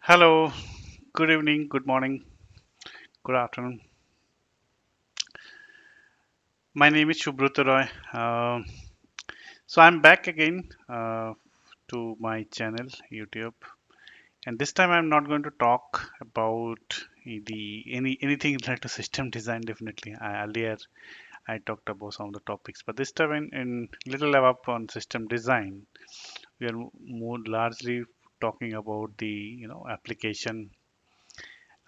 Hello, good evening, good morning, good afternoon. My name is Subrata Roy. So I'm back again to my channel, YouTube, and this time I'm not going to talk about the anything related to system design. Definitely, earlier I talked about some of the topics, but this time in little up on system design, we are more largely talking about the application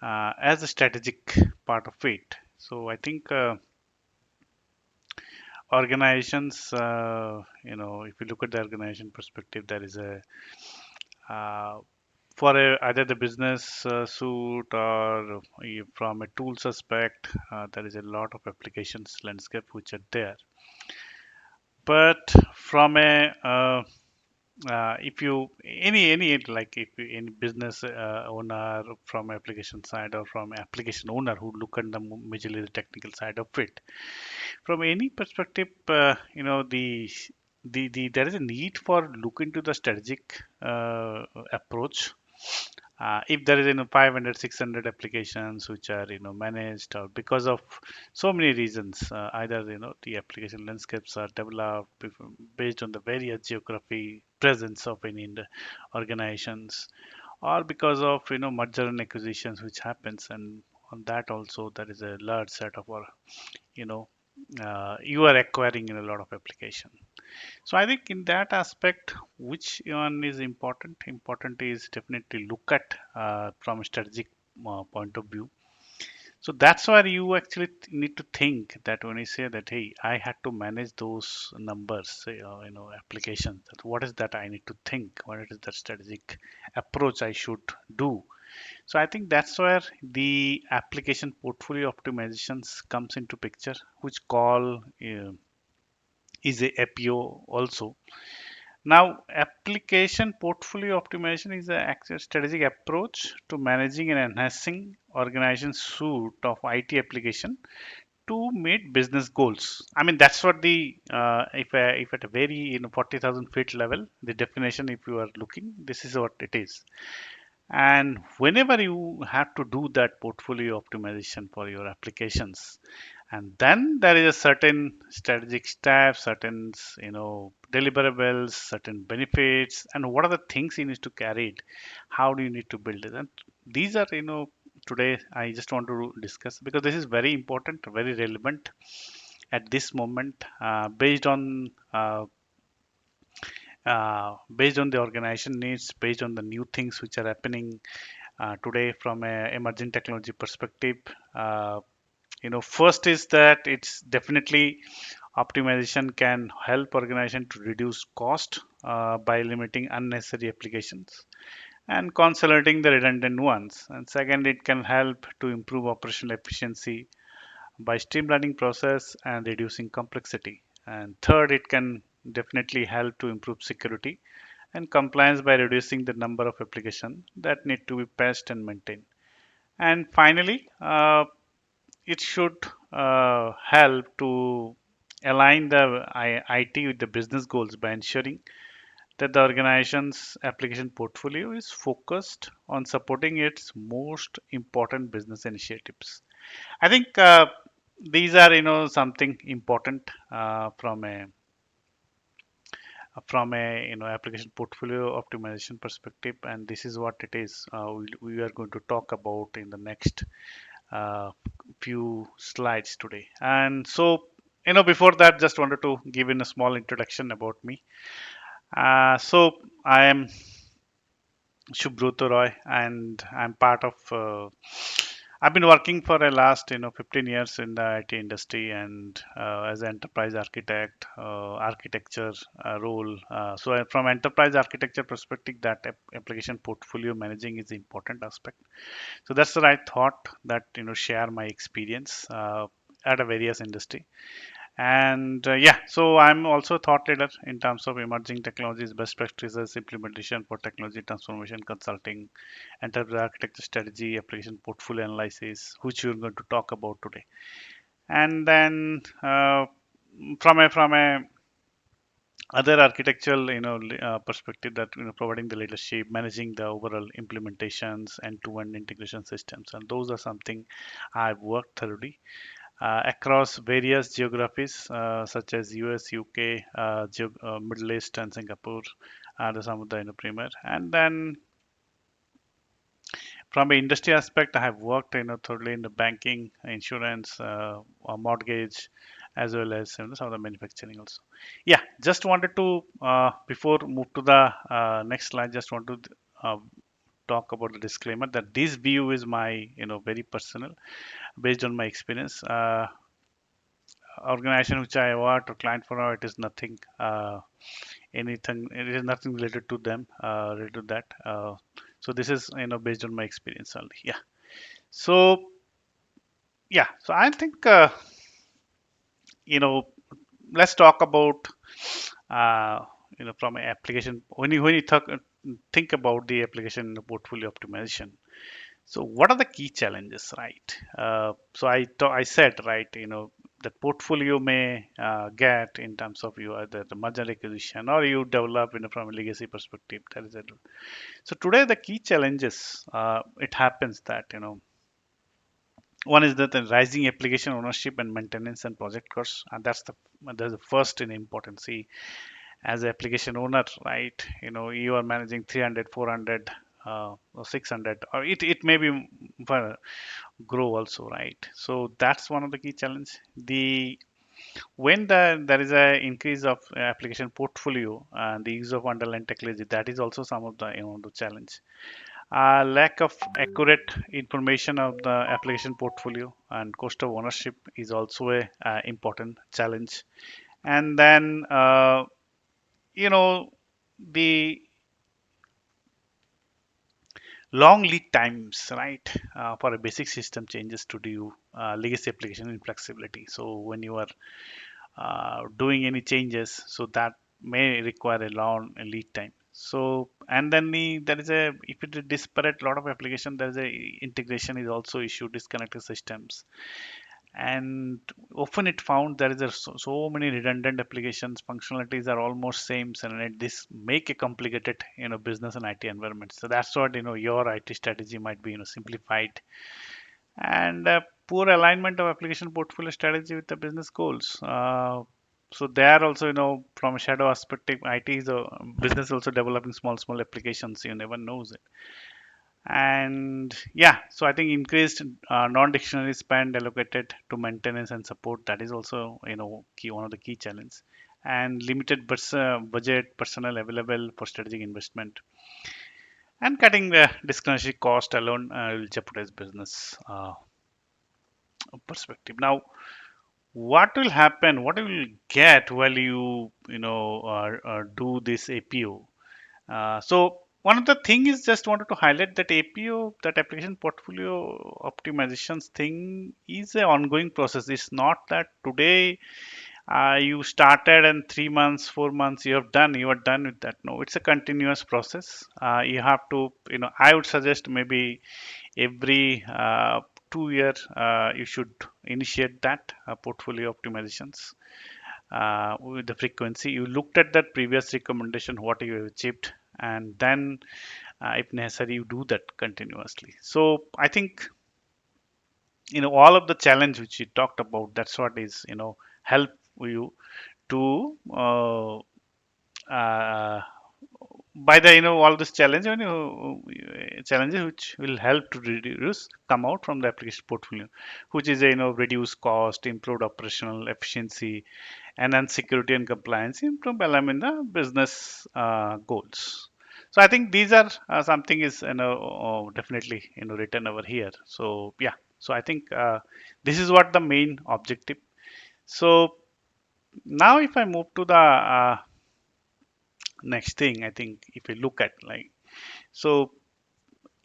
as a strategic part of it. So I think. Organizations, if you look at the organization perspective, there is a uh, either the business suit or from a tools aspect, there is a lot of applications landscape which are there. But from a if you any like if you, any business owner from application side or from application owner who look at the majorly the technical side of it, from any perspective, the there is a need for look into the strategic approach. If there is 500 600 applications which are managed or because of so many reasons, either the application landscapes are developed based on the various geography presence of any organizations, or because of merger and acquisitions which happens, and on that also there is a large set of our you know you are acquiring in a lot of application. So I think in that aspect, which one is important? Important is definitely look at from a strategic point of view. So that's where you actually need to think that when you say that, hey, I had to manage those numbers, applications. That what is that I need to think? What is the strategic approach I should do? So I think that's where the application portfolio optimizations comes into picture, which call is a APO also. Now, application portfolio optimization is an actual strategic approach to managing and enhancing organization suite of IT application to meet business goals. I mean, that's what the if at a very 40,000 feet level, the definition, if you are looking, this is what it is. And whenever you have to do that portfolio optimization for your applications, and then there is a certain strategic steps, certain deliverables, certain benefits, and what are the things you need to carry it. How do you need to build it? And these are today I just want to discuss because this is very important, very relevant at this moment, based on the organization needs, based on the new things which are happening today from a emerging technology perspective. Uh, first is that it's definitely optimization can help organization to reduce cost by limiting unnecessary applications and consolidating the redundant ones. And second, it can help to improve operational efficiency by streamlining process and reducing complexity. And third, it can definitely help to improve security and compliance by reducing the number of applications that need to be patched and maintained. And finally, it should help to align the IT with the business goals by ensuring that the organization's application portfolio is focused on supporting its most important business initiatives. I think these are something important from a application portfolio optimization perspective, and this is what it is. We are going to talk about in the next uh, few slides today. And so, before that, just wanted to give in a small introduction about me. So I am Subrata Roy, and I'm part of. I've been working for the last 15 years in the IT industry, and as an enterprise architect, architecture role. From enterprise architecture perspective, that application portfolio managing is the important aspect. So that's what I thought that share my experience at a various industry. And yeah, so I'm also a thought leader in terms of emerging technologies, best practices, implementation for technology transformation, consulting, enterprise architecture strategy, application portfolio analysis, which we're going to talk about today. And then from a other architectural perspective, that providing the leadership, managing the overall implementations and to-end integration systems, and those are something I've worked thoroughly across various geographies such as US, UK, Middle East, and Singapore. Are some of the premier. And then from an industry aspect, I have worked thoroughly in the banking, insurance, mortgage, as well as some of the manufacturing also. Yeah, just wanted to before move to the next slide, just want to uh, talk about the disclaimer that this view is my very personal, based on my experience. Organization which I work or client for now, it is nothing anything. It is nothing related to them, related to that. So this is based on my experience only. Yeah. So yeah, so I think you know let's talk about uh, from an application when you think about the application portfolio optimization. So what are the key challenges, right? I said, right, that portfolio may get in terms of you either the merger acquisition or you develop from a legacy perspective. That is it. So today the key challenges, it happens that one is that the rising application ownership and maintenance and project costs, and that's the first in importance. See, as an application owner, right, you are managing 300, 400, or 600, or it may be grow also, right? So that's one of the key challenge. There is a increase of application portfolio and the use of underlying technology, that is also some of the the challenge. Lack of accurate information of the application portfolio and cost of ownership is also a important challenge. And then you know the long lead times, right, for a basic system changes to do legacy application inflexibility. So when you are doing any changes, so that may require a long lead time. So and then there is a, if it is disparate lot of application, there is a integration is also issue, disconnected systems. And often it found there is so many redundant applications, functionalities are almost same, and this make a complicated business and IT environment. So that's what your IT strategy might be simplified. And poor alignment of application portfolio strategy with the business goals. So there also, from a shadow perspective, IT is a business also developing small applications. You never knows it. And yeah, so I think increased non-dictionary spend allocated to maintenance and support, that is also key, one of the key challenge. And limited budget personnel available for strategic investment, and cutting the discretionary cost alone will jeopardize business perspective. Now, what will happen? What you will get while do this APO? So one of the thing is, just wanted to highlight that APO, that application portfolio optimizations thing, is an ongoing process. It's not that today you started and 3 months, 4 months you are done with that. No, it's a continuous process. You have to, I would suggest maybe every 2 year you should initiate that portfolio optimizations with the frequency. You looked at that previous recommendation, what you have achieved, and then if necessary you do that continuously. So I think all of the challenge which you talked about, that's what is help you to uh, by the all this challenge, challenges which will help to reduce come out from the application portfolio, which is reduce cost, improved operational efficiency, and then security and compliance, improve alignment the business goals. So I think these are something is definitely written over here. So yeah, so I think this is what the main objective. So now if I move to the next thing, I think if you look at like, so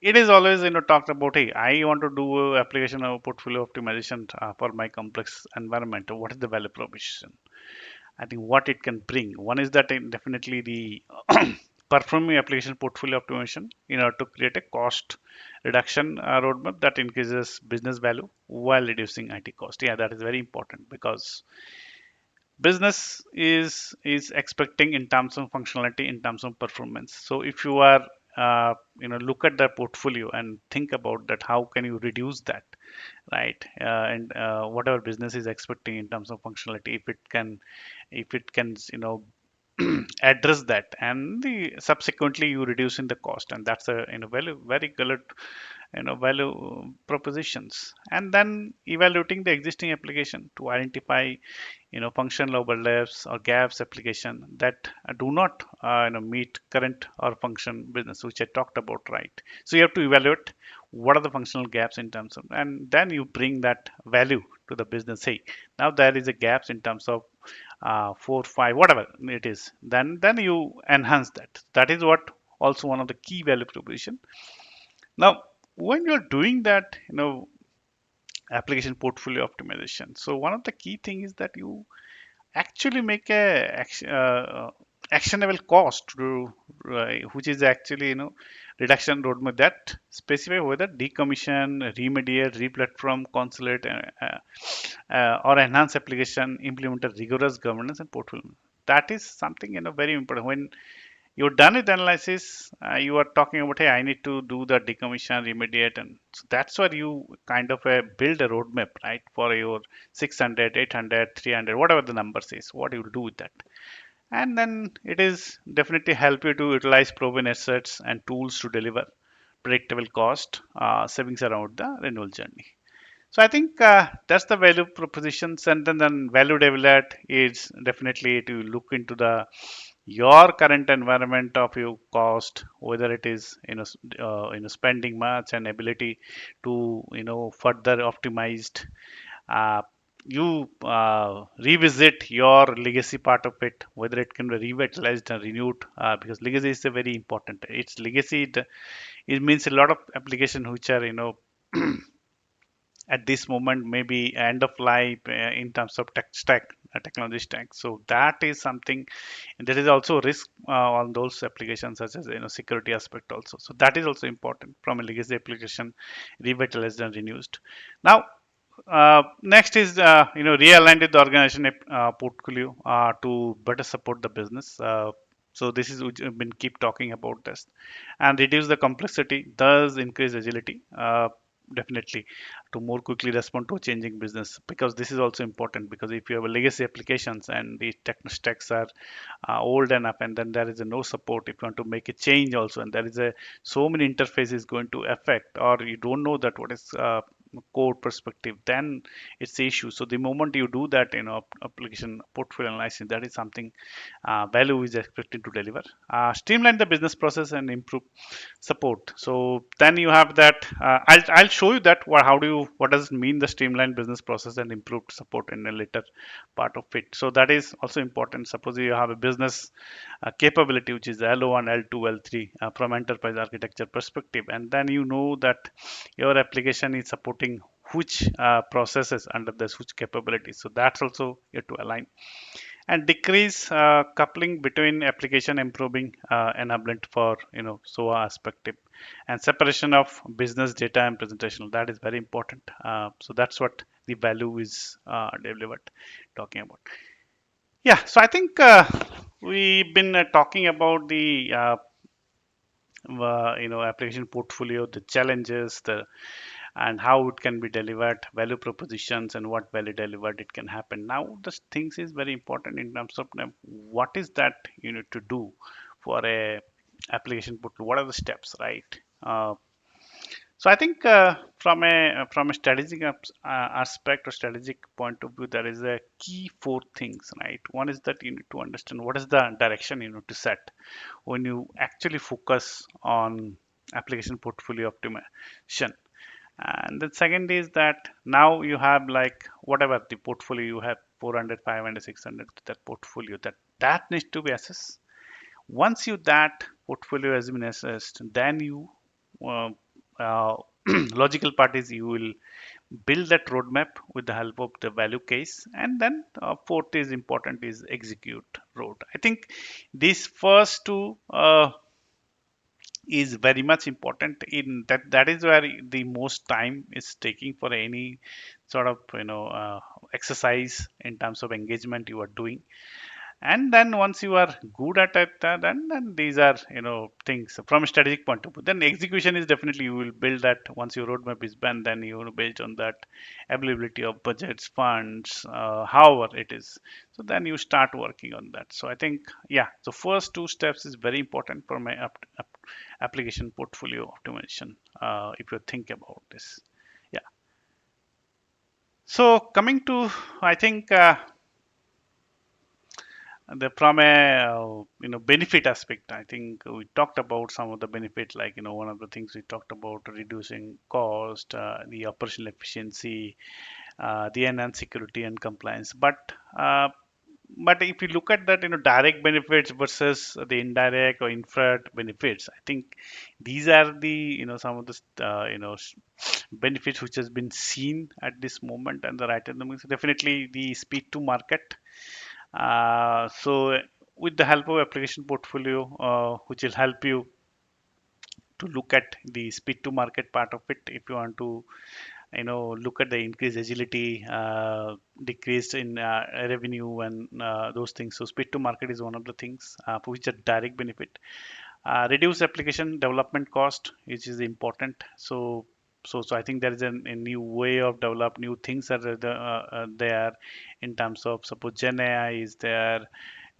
it is always talked about, hey, I want to do a application or portfolio optimization for my complex environment. What is the value proposition? I think what it can bring. One is that definitely the performing application portfolio optimization in order to create a cost reduction roadmap that increases business value while reducing IT cost. Yeah, that is very important, because business is expecting in terms of functionality, in terms of performance. So if you are look at the portfolio and think about that, how can you reduce that, right? And whatever business is expecting in terms of functionality, if it can address that, and the subsequently you reducing the cost, and that's a value, very good value propositions. And then evaluating the existing application to identify functional overlaps or gaps application that do not meet current or function business, which I talked about, right? So you have to evaluate what are the functional gaps in terms of, and then you bring that value to the business. Hey, now there is a gaps in terms of 4 5 whatever it is, then you enhance that. That is what also one of the key value proposition. Now when you're doing that, application portfolio optimization, so one of the key thing is that you actually make a actionable cost to, which is actually reduction roadmap that specify whether decommission, remediate, replatform, consolidate, or enhance application, implement a rigorous governance and portfolio. That is something very important. When you're done with analysis, you are talking about, hey, I need to do the decommission, remediate, and so that's where you kind of build a roadmap, right, for your 600, 800, 300, whatever the numbers is, what you will do with that. And then it is definitely help you to utilize proven assets and tools to deliver predictable cost savings around the renewal journey. So I think that's the value propositions, and then value development is definitely to look into the your current environment of your cost, whether it is spending much and ability to further optimized. Uh, you revisit your legacy part of it, whether it can be revitalized and renewed, because legacy is a very important. It's legacy. It means a lot of applications which are at this moment maybe end of life in terms of tech stack, technology stack. So that is something, and there is also risk on those applications, such as security aspect also. So that is also important from a legacy application, revitalized and renewed. Now next is realign with the organization portfolio to better support the business. So this is which I've been keep talking about this, and reduce the complexity, thus increase agility. Definitely to more quickly respond to a changing business, because this is also important, because if you have a legacy applications and the tech stacks are old enough, and then there is a no support if you want to make a change also, and there is a so many interfaces going to affect, or you don't know that what is code perspective, then it's the issue. So the moment you do that application portfolio analysis, that is something value is expected to deliver. Streamline the business process and improve support. So then you have that. I'll show you that. What does it mean, the streamlined business process and improved support, in a later part of it. So that is also important. Suppose you have a business capability which is L1, L2, L3 from enterprise architecture perspective, and then you know that your application is supporting which processes under this, which capabilities. So that's also you have to align and decrease coupling between application, improving enablement for SOA aspect, and separation of business data and presentation. That is very important. So that's what the value is delivered, talking about. Yeah, so I think we've been talking about the application portfolio, the challenges, the and how it can be delivered, value propositions, and what value delivered it can happen. Now, the things is very important in terms of what is that you need to do for a application portfolio. What are the steps, right? So I think from a strategic aspect or strategic point of view, there is a key four things, right? One is that you need to understand what is the direction you need to set when you actually focus on application portfolio optimization. And the second is that now you have like whatever the portfolio you have, 400, 500, 600, that portfolio, that needs to be assessed. Once you that portfolio has been assessed, then you uh, uh, logical part is you will build that roadmap with the help of the value case, and then fourth is important is execute road. I think these first two is very much important. In that is where the most time is taking for any sort of exercise in terms of engagement you are doing. And then once you are good at it, then these are things from a strategic point of view. Then execution is definitely, you will build that once your roadmap is done, then based on that availability of budgets, funds, however it is. So then you start working on that. So I think, yeah, the first two steps is very important for my application portfolio optimization, if you think about this. Yeah. So coming to, I think, from a benefit aspect, I think we talked about some of the benefit, like one of the things we talked about, reducing cost, the operational efficiency, the enhanced security and compliance. But if you look at that, direct benefits versus the indirect or infrared benefits, I think these are the some of the benefits which has been seen at this moment, and the right economics, definitely the speed to market. So with the help of application portfolio, which will help you to look at the speed to market part of it, if you want to look at the increased agility, decrease in revenue, and those things. So speed to market is one of the things, which are direct benefit. Reduce application development cost, which is important. So I think there is a new way of develop new things are there, in terms of, suppose Gen AI is there,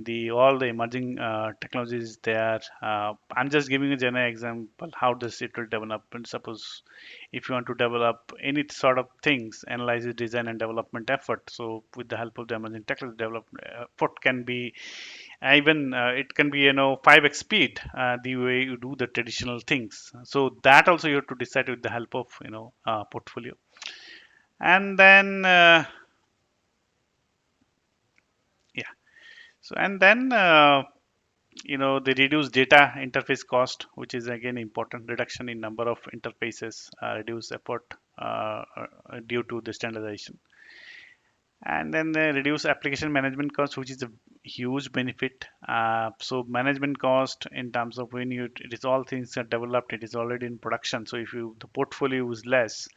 the all the emerging technologies there. I'm just giving a Gen AI example. How does it will develop? And suppose if you want to develop any sort of things, analysis, design, and development effort. So with the help of the emerging technology, development effort can be, even it can be 5x speed, the way you do the traditional things. So that also you have to decide with the help of portfolio. And then yeah, so and then they reduce data interface cost, which is again important, reduction in number of interfaces, reduce effort due to the standardization. And then they reduce application management cost, which is a huge benefit. So management cost in terms of, when you it is all things are developed, it is already in production. So if you the portfolio is less,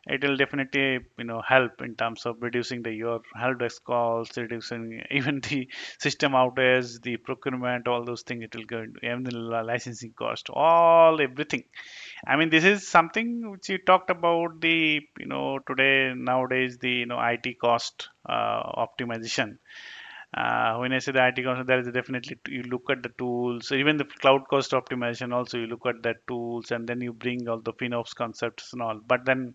it will definitely help in terms of reducing the your help desk calls, reducing even the system outage, the procurement, all those things. It will go into even the licensing cost, all everything. I mean, this is something which you talked about, the today nowadays, the IT cost optimization. When I say the IT cost, there is definitely, you look at the tools, even the cloud cost optimization. Also, you look at the tools, and then you bring all the FinOps concepts and all. But then,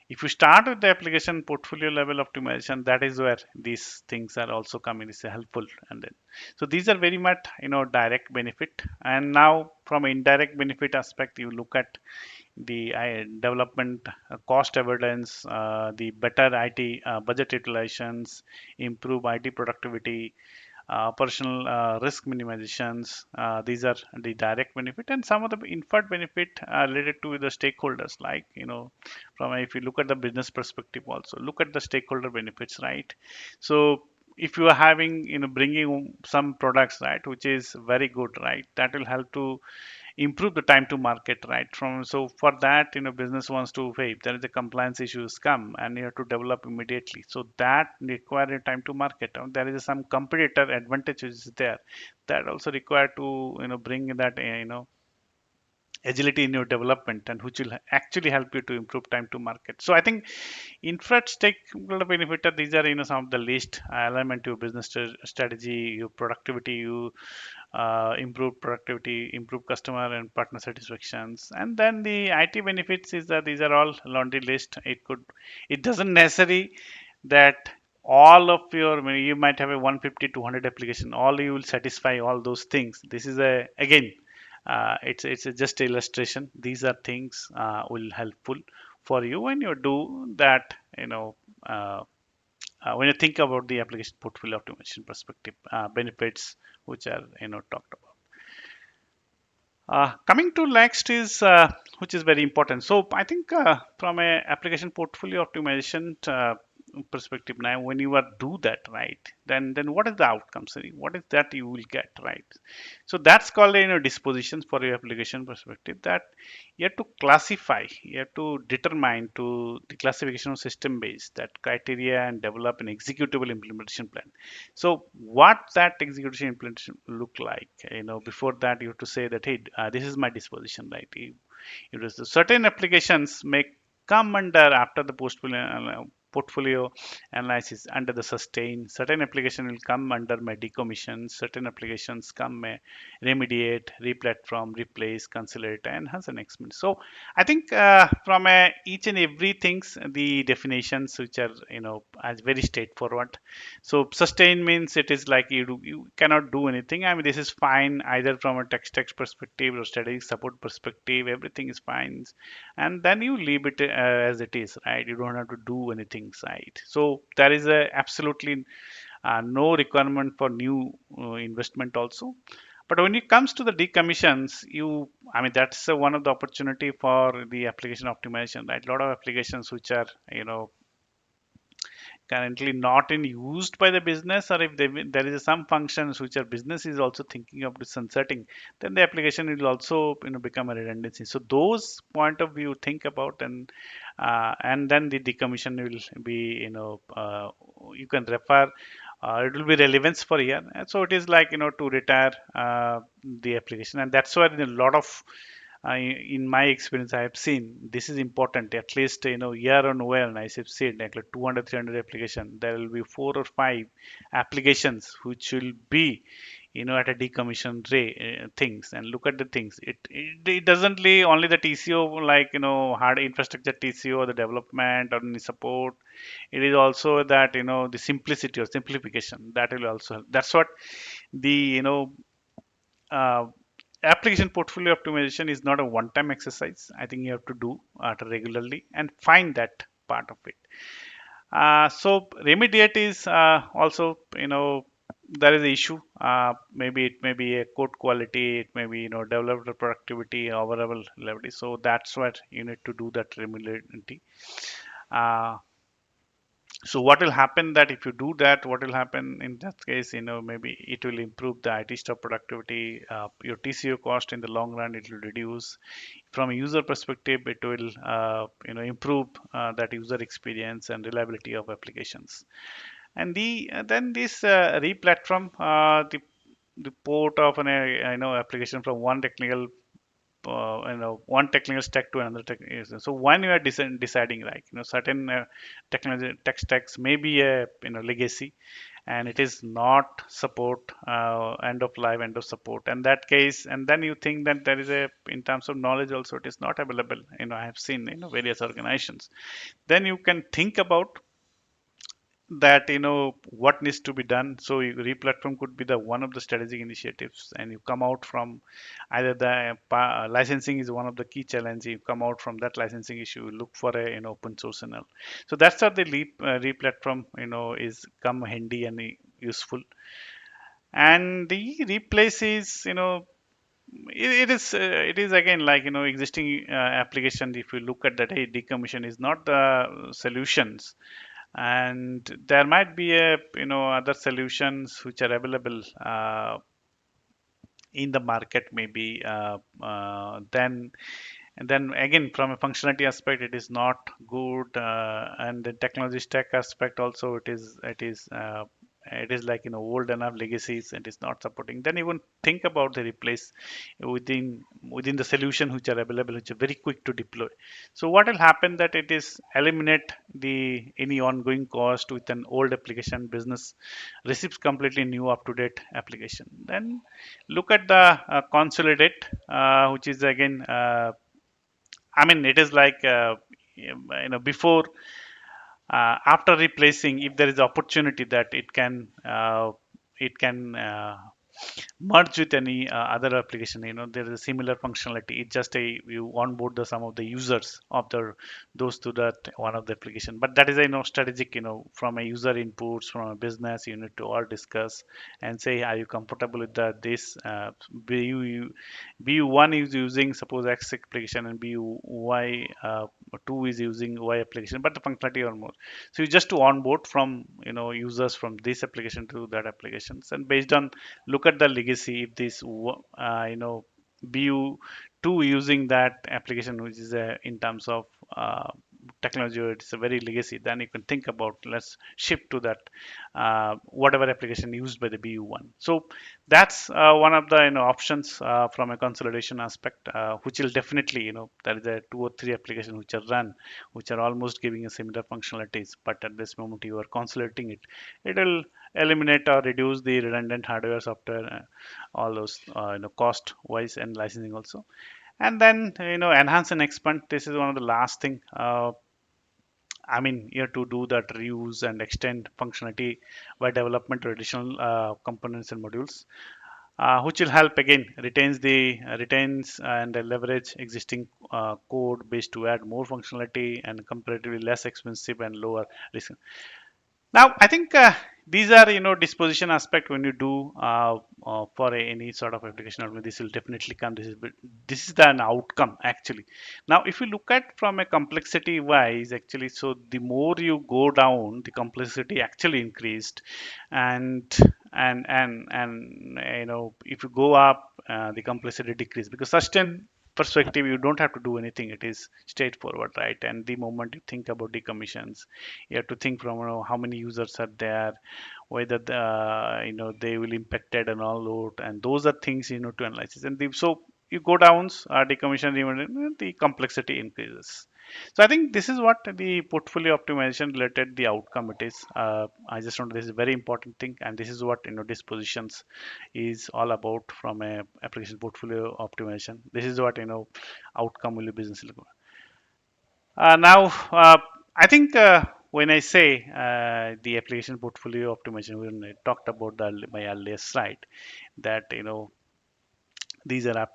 if you start with the application portfolio level optimization, that is where these things are also coming is helpful. And then, so these are very much direct benefit. And now from indirect benefit aspect, you look at the development cost avoidance, the better IT budget utilizations, improve IT productivity, operational risk minimizations. These are the direct benefit, and some of the inferred benefit related to the stakeholders. Like from if you look at the business perspective, also look at the stakeholder benefits, right? So if you are having bringing some products, right, which is very good, right, that will help to improve the time to market, right? From so for that, business wants to, hey, if there is a compliance issues come, and you have to develop immediately, so that require a time to market. There is some competitor advantages there, that also require to bring that agility in your development, and which will actually help you to improve time to market. So I think infra stakeholder benefit, these are some of the least element to your business strategy, your productivity, you improve productivity, improve customer and partner satisfactions. And then the IT benefits is that these are all laundry list. It doesn't necessary that all of your, I mean, you might have a 150 200 application, all you will satisfy all those things. This is a, again, it's a just illustration. These are things will helpful for you when you do that, uh, when you think about the application portfolio optimization perspective, benefits which are talked about. Coming to next is, which is very important. So I think from a application portfolio optimization, perspective, now when you are do that, right, then what is the outcomes? What is that you will get, right? So that's called, dispositions for your application perspective, that you have to classify, you have to determine to the classification of system based that criteria and develop an executable implementation plan. So what that execution implementation look like, before that you have to say that, hey, this is my disposition, right? It is certain applications may come under after the portfolio analysis under the sustain. Certain application will come under my decommission. Certain applications come may remediate, replatform, replace, consolidate, and enhance and expand. So I think from each and every things, the definitions which are as very straightforward. So sustain means it is like you cannot do anything. I mean, this is fine either from a text perspective or strategic support perspective. Everything is fine, and then you leave it as it is, right? You don't have to do anything, right? So there is a absolutely no requirement for new investment also. But when it comes to the decommissions, I mean, that's one of the opportunity for the application optimization, right? A lot of applications which are currently not in used by the business, or if there is some functions which are business is also thinking of sunsetting, then the application will also become a redundancy. So those point of view think about, and then the decommission will be, you can refer, it will be relevance for here. And so it is like, to retire the application, and that's why a lot of in my experience, I have seen this is important. At least year on year, and I have seen like 200, 300 application. There will be 4 or 5 applications which will be at a decommission things, and look at the things. It doesn't lay only the TCO, like hard infrastructure TCO or the development or any support. It is also that the simplicity or simplification that will also help. That's what the uh, application portfolio optimization is not a one-time exercise. I think you have to do regularly and find that part of it. So remediate is also, there is an issue. Maybe it may be a code quality, it may be developer productivity, overall level. So that's what you need to do that remediate. Uh, so what will happen that if you do that, what will happen in that case, maybe it will improve the IT staff productivity, your TCO cost in the long run, it will reduce. From a user perspective, it will improve that user experience and reliability of applications. And then this replatform, the port of an application from one technical one technical stack to another so when you are deciding, like certain technology tech stacks may be a legacy, and it is not support end of life, end of support, and that case, and then you think that there is a, in terms of knowledge also, it is not available. I have seen various organizations. Then you can think about that, what needs to be done. So replatform could be the one of the strategic initiatives, and you come out from either the licensing is one of the key challenges. You come out from that licensing issue, you look for a open source and all. So that's how the replatform is come handy and useful. And the replace is, it is again like existing application. If you look at that, hey, decommission is not the solutions, and there might be a other solutions which are available in the market, maybe then, and then again, from a functionality aspect, it is not good, and the technology stack aspect also, it is like old enough legacies, and is not supporting. Then even think about the replace within the solution which are available, which are very quick to deploy. So what will happen that it is eliminate the any ongoing cost with an old application. Business receives completely new up to date application. Then look at the consolidate, which is again, I mean, it is like before, after replacing, if there is opportunity that it can merge with any other application. There is a similar functionality. It's just a you onboard the some of the users of the those to that one of the application. But that is a strategic. From a user inputs from a business, you need to all discuss and say, are you comfortable with that? This BU1 is using suppose X application and BU two is using Y application, but the functionality are more. So you just to onboard from users from this application to that applications, and based on look at the legacy if this BU2 using that application which is in terms of technology, it's a very legacy, then you can think about let's shift to that whatever application used by the BU1. So that's one of the options from a consolidation aspect, which will definitely there is a two or three applications which are run which are almost giving a similar functionalities, but at this moment you are consolidating it. It will eliminate or reduce the redundant hardware software, all those cost wise and licensing also. And then enhance and expand, this is one of the last thing. I mean, you have to do that reuse and extend functionality by development of additional components and modules, which will help again retains and leverage existing code base to add more functionality and comparatively less expensive and lower risk. Now, I think these are disposition aspect when you do for any sort of application. This will definitely come. This is an outcome actually. Now, if you look at from a complexity wise, actually, so the more you go down, the complexity actually increased, and if you go up, the complexity decrease because sustain perspective you don't have to do anything, it is straightforward, right? And the moment you think about decommissions, you have to think from how many users are there, whether they will impacted and all that, and those are things to analyze. And so you go down decommission, even the complexity increases. So I think this is what the portfolio optimization related the outcome it is. I just want this is a very important thing, and this is what dispositions is all about from a application portfolio optimization. This is what outcome will be business look. Now, I think when I say the application portfolio optimization, when I talked about my earlier slide, that these are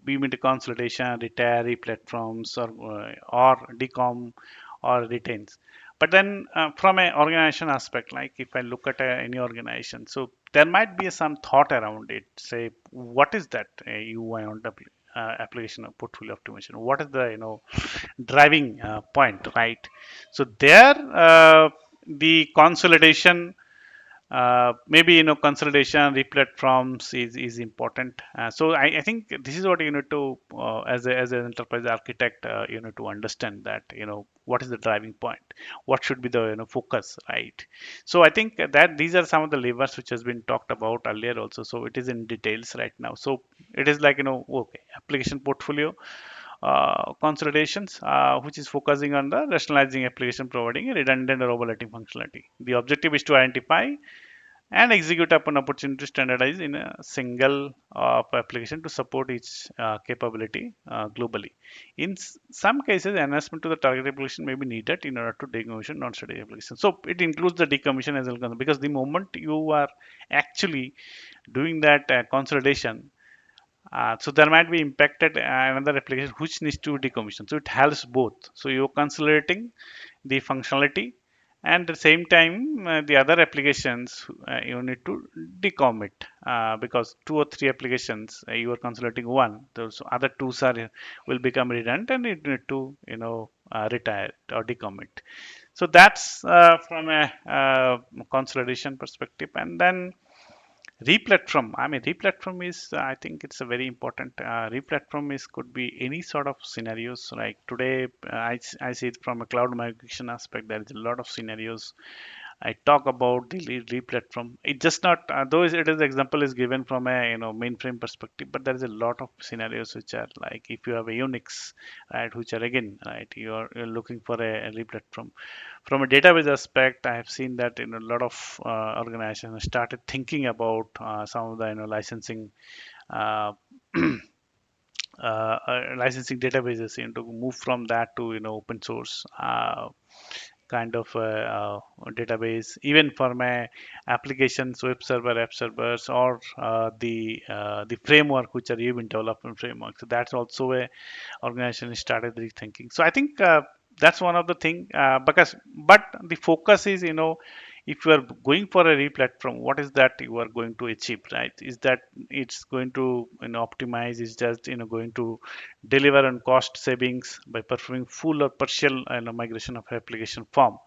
we mean the consolidation, retiree platforms, or decom or retains. But then from an organization aspect, like if I look at any organization, so there might be some thought around it. Say, what is that UI on the application of portfolio optimization? What is the driving point, right? So there, the consolidation, maybe consolidation replatforms is important. So I think this is what you need to as an enterprise architect you need to understand that what is the driving point, what should be the focus, right? So I think that these are some of the levers which has been talked about earlier also, so it is in details right now. So it is like okay, application portfolio consolidations, which is focusing on the rationalizing application, providing a redundant or overlapping functionality. The objective is to identify and execute upon opportunity to standardize in a single application to support each capability globally. In some cases, enhancement to the target application may be needed in order to decommission non-static application. So it includes the decommission as well, because the moment you are actually doing that consolidation, so there might be impacted another application which needs to decommission. So it helps both. So you're consolidating the functionality, and at the same time the other applications you need to decommit because two or three applications you are consolidating one. Those other two are will become redundant, and you need to retire or decommit. So that's from a consolidation perspective. And then replatform, I mean, replatform is, I think it's a very important. Replatform is could be any sort of scenarios. Like today, I see it from a cloud migration aspect. There is a lot of scenarios. I talk about the replatform. It just not though it is example is given from a mainframe perspective, but there is a lot of scenarios which are like if you have a Unix, right, which are again right, you're looking for a replatform. From a database aspect, I have seen that a lot of organizations started thinking about some of the licensing uh, licensing databases to move from that to open source. kind of database, even for my applications, web server, app servers, or the framework which are even development framework. So that's also a organization started rethinking. So I think that's one of the thing, because but the focus is, if you are going for a replatform, what is that you are going to achieve, right? Is that it's going to, optimize, is just, going to deliver on cost savings by performing full or partial, migration of application form.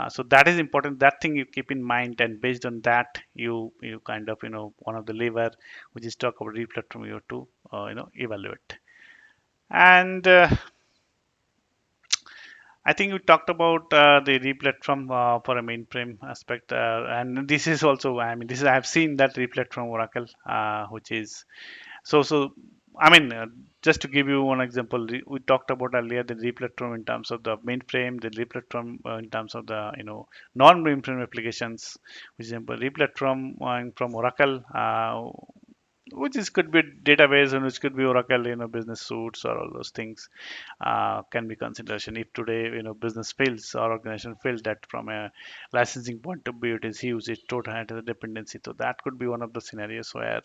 So that is important, that thing you keep in mind, and based on that you kind of, one of the lever which is talk about replatform, you have to evaluate. And I think we talked about the replatform for a mainframe aspect, and this is also, I mean, this is, I have seen that replatform Oracle, which is so. I mean, just to give you one example, we talked about earlier the replatform in terms of the mainframe, the replatform in terms of the, non-mainframe applications. For example, replatform from Oracle. Which is could be database and which could be Oracle, business suites or all those things can be consideration. If today, business fails or organization fails, that from a licensing point of view, it is huge, it total has a dependency. So that could be one of the scenarios where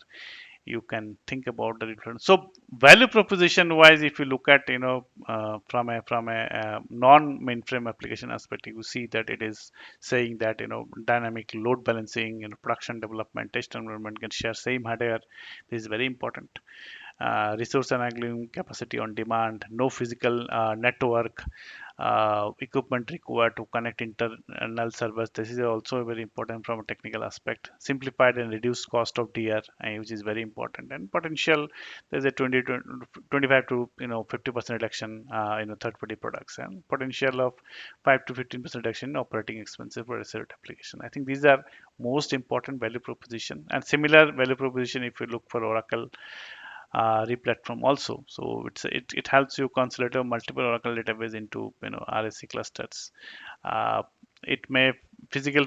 you can think about the different. So value proposition wise, if you look at, from a non-mainframe application aspect, you see that it is saying that, dynamic load balancing, production development, test environment can share same hardware. This is very important. Resource enabling capacity on demand, no physical network equipment required to connect internal servers. This is also very important from a technical aspect. Simplified and reduced cost of DR, which is very important. And potential, there's a 20 to 25 to 50% reduction in third-party products, and potential of 5 to 15% reduction in operating expenses for a certain application. I think these are most important value proposition. And similar value proposition, if you look for Oracle replatform also. So it helps you consolidate multiple Oracle database into, RSC clusters. Uh, it may physical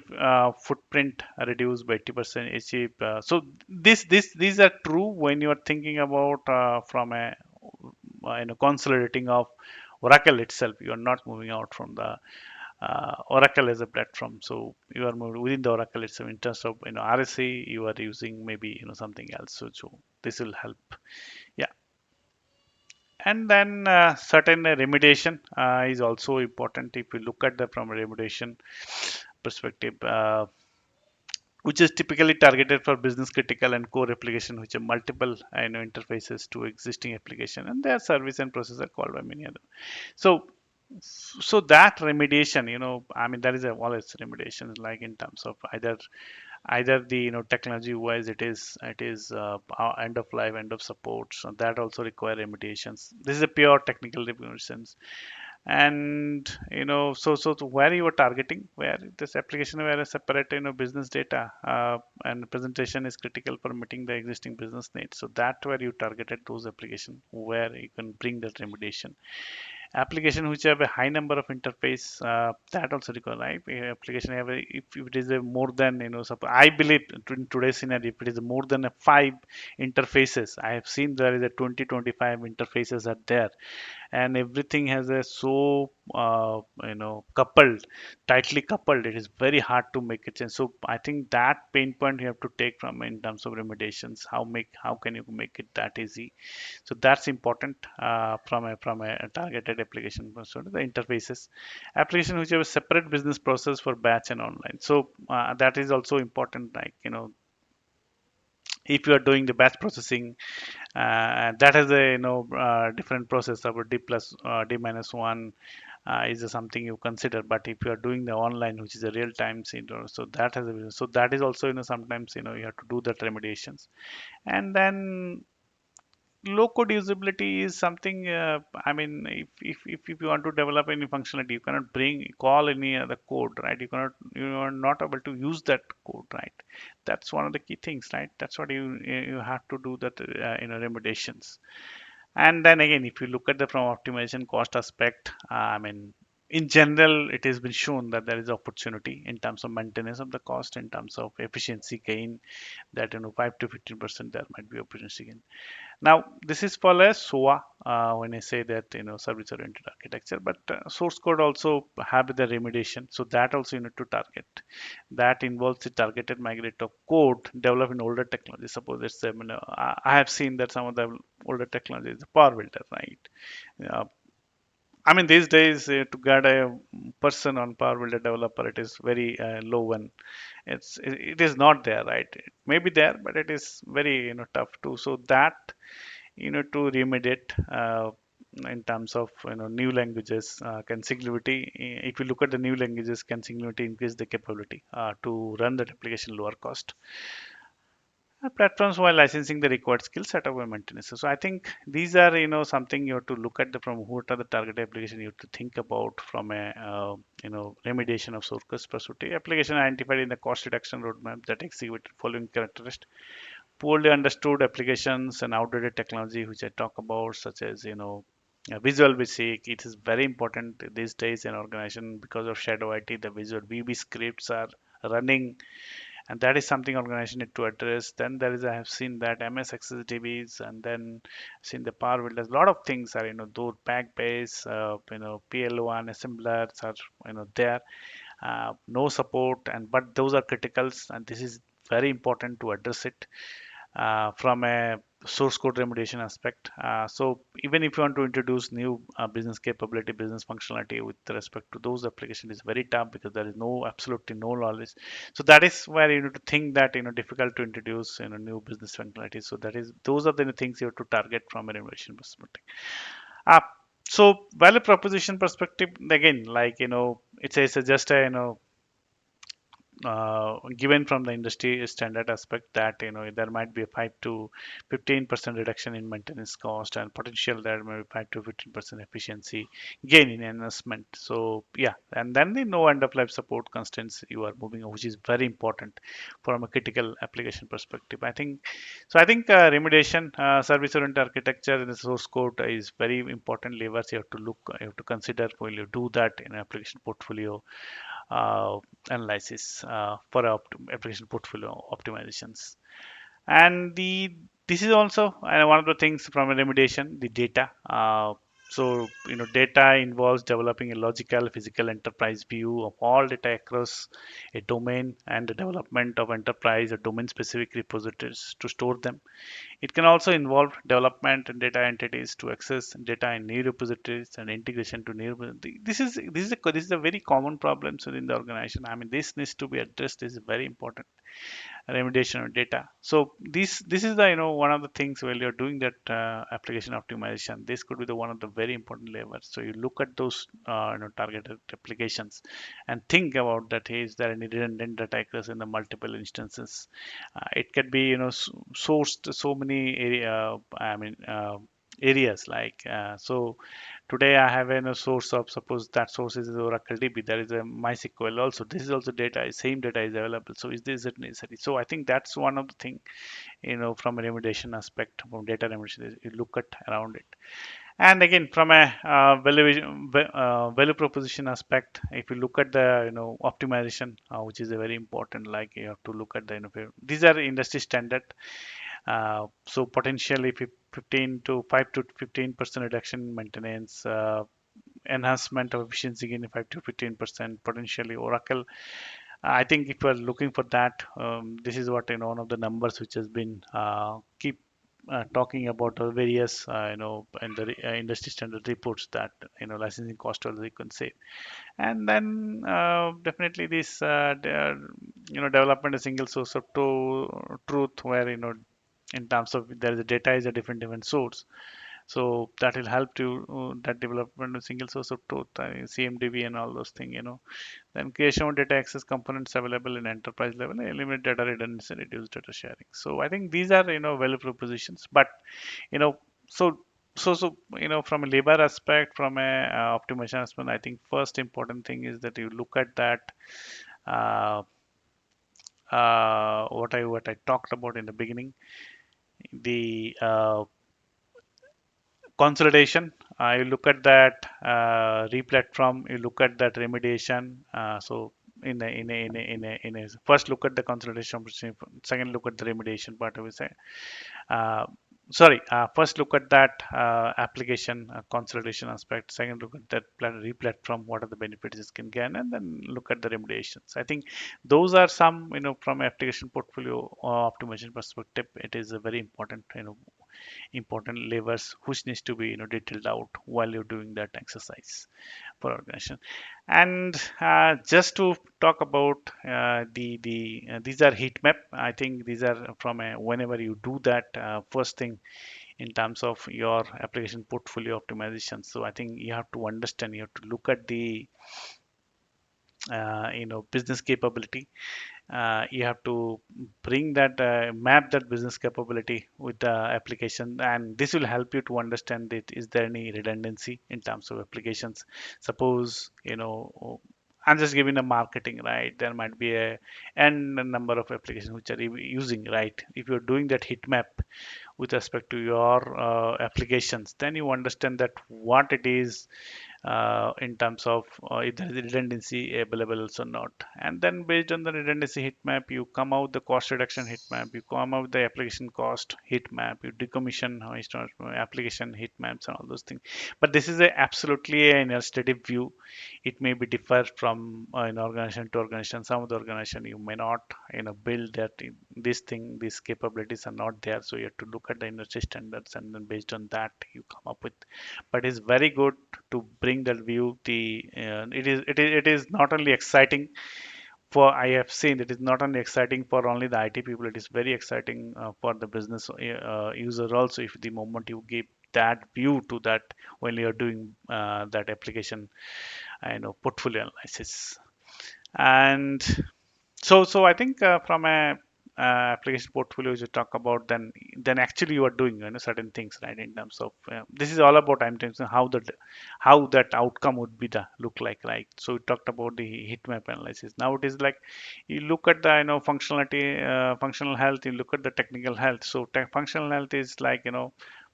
footprint reduce by 80%, achieve. So these are true when you are thinking about from a consolidating of Oracle itself. You are not moving out from the Oracle as a platform. So you are moving within the Oracle itself. In terms of, RSC, you are using maybe, something else. So this will help. Yeah. And then certain remediation is also important. If you look at the from a remediation perspective, which is typically targeted for business critical and core application, which are multiple, interfaces to existing application, and their service and process are called by many other. So that remediation, I mean, there is a always remediation, like in terms of either the, technology wise, it is end of life, end of support, so that also require remediations. This is a pure technical remediations. And, so where you are targeting, where this application, where a separate, business data and presentation is critical for meeting the existing business needs, so that where you targeted those application where you can bring that remediation. Application which have a high number of interface, that also require, right? Application have if it is a more than, I believe in today's scenario, if it is more than a five interfaces, I have seen there is a 20-25 interfaces are there, and everything has a so coupled, tightly coupled, it is very hard to make a change. So I think that pain point you have to take from in terms of remediations, how can you make it that easy. So that's important from a targeted application perspective. The interfaces, application which have a separate business process for batch and online. So that is also important, like, if you are doing the batch processing, that has a, different process of d plus d minus one, is something you consider. But if you are doing the online, which is a real time, so that has a, so that is also, sometimes, you have to do the remediations. And then low code usability is something, I mean, if you want to develop any functionality, you cannot call any other code, right? You are not able to use that code, right? That's one of the key things, right? That's what you have to do, that, remediations. And then again, if you look at the from optimization cost aspect, I mean, in general, it has been shown that there is opportunity in terms of maintenance of the cost, in terms of efficiency gain, that 5 to 15% there might be opportunity gain. Now, this is for a SOA when I say that service-oriented architecture, but source code also have the remediation, so that also you need to target. That involves the targeted migrate of code developed in older technology. Suppose it's I have seen that some of the older technology is the Power Builder, right? Uh, I mean, these days to get a person on Power Builder developer, it is very low one. It is not there, right? It may be there, but it is very tough too. So that to remediate in terms of new languages can singularity. If you look at the new languages, can singularity increase the capability to run that application lower cost. Platforms while licensing the required skill set of a maintenance. So I think these are something you have to look at from what are the target application you have to think about from a remediation of source code perspective. Application identified in the cost reduction roadmap that exhibit following characteristics: poorly understood applications and outdated technology, which I talk about, such as visual basic. It is very important these days in organization because of shadow IT. The visual VB scripts are running, and that is something organization need to address. Then there is I have seen that MS Access DBs, and then seen the Power Builders. A lot of things are those pack base, PL1 assemblers are there, no support, and but those are criticals, and this is very important to address it from a source code remediation aspect. So even if you want to introduce new business capability, business functionality with respect to those applications, is very tough because there is no absolutely no knowledge. So that is where you need to think that difficult to introduce new business functionality. So that is those are the things you have to target from a remediation perspective. Uh, so value proposition perspective, again, like it's just a given from the industry standard aspect that there might be a 5 to 15% reduction in maintenance cost, and potential there may be 5 to 15% efficiency gain in investment. So yeah, and then the no end of life support constants you are moving on, which is very important from a critical application perspective. I think remediation, service oriented architecture and the source code is very important levers you have to consider when you do that in application portfolio uh, analysis for application portfolio optimizations. And this is also one of the things from a remediation, the data. So data involves developing a logical physical enterprise view of all data across a domain, and the development of enterprise or domain specific repositories to store them. It can also involve development and data entities to access data in new repositories and integration to new. This is a very common problem within the organization. I mean, this needs to be addressed. This is very important remediation of data. So this is the one of the things while you're doing that application optimization. This could be the one of the very important levers. So you look at those targeted applications and think about that. Hey, is there any redundant data across in the multiple instances? It could be sourced so many area. I mean. Areas like so today I have a source of, suppose that source is Oracle DB, there is a MySQL also, this is also data, same data is available, so is this it necessary? So I think that's one of the thing from a remediation aspect, from data remediation, you look at around it. And again, from a value proposition aspect, if you look at the optimization, which is a very important, like you have to look at the these are industry standard. So potentially 15 to 5 to 15% reduction in maintenance, enhancement of efficiency in 5 to 15% potentially. Oracle, I think if you're looking for that, this is what one of the numbers which has been keep talking about various in the industry standard reports that licensing cost also you can save. And then definitely this development a single source of truth, where in terms of there is a data is a different source, so that will help to that development of single source of truth, CMDB and all those things. Then creation of data access components available in enterprise level, eliminate data redundancy, reduce data sharing. So I think these are value propositions. But you know so from a labor aspect, from a optimization aspect, I think first important thing is that you look at that uh, what I talked about in the beginning, the consolidation you look at that replatform, you look at that remediation. So in a first look at the consolidation opportunity, second look at the remediation part of it. Uh, first look at that application consolidation aspect. Second, look at that replatform. What are the benefits it can gain, and then look at the remediations. I think those are some, from application portfolio optimization perspective. It is a very important, important levers which needs to be, detailed out while you're doing that exercise for organization. And just to talk about these are heat map. I think these are from a, whenever you do that first thing in terms of your application portfolio optimization. So I think you have to understand, you have to look at the business capability. You have to bring that map that business capability with the application, and this will help you to understand that is there any redundancy in terms of applications. Suppose, I'm just giving a marketing, right? There might be a n number of applications which are using, right? If you're doing that heat map with respect to your applications, then you understand that what it is in terms of if there is redundancy available or not. And then based on the redundancy heat map, you come out the cost reduction heat map, you come out the application cost heat map, you decommission application heat maps and all those things. But this is absolutely an illustrative view. It may be differ from an organization to organization. Some of the organization you may not, build that this thing, these capabilities are not there. So you have to look at the industry standards, and then based on that you come up with. But it's very good to bring that view. It is not only exciting for, I have seen it is not only exciting for only the IT people, it is very exciting for the business user also, if the moment you give that view to that when you're doing that application, portfolio analysis. And so I think from a application portfolio you talk about, then actually you are doing, certain things, right? In terms of this is all about I'm telling you how that outcome would be the look like, right? So we talked about the heat map analysis. Now it is like you look at the, functionality, functional health. You look at the technical health. So functional health is like,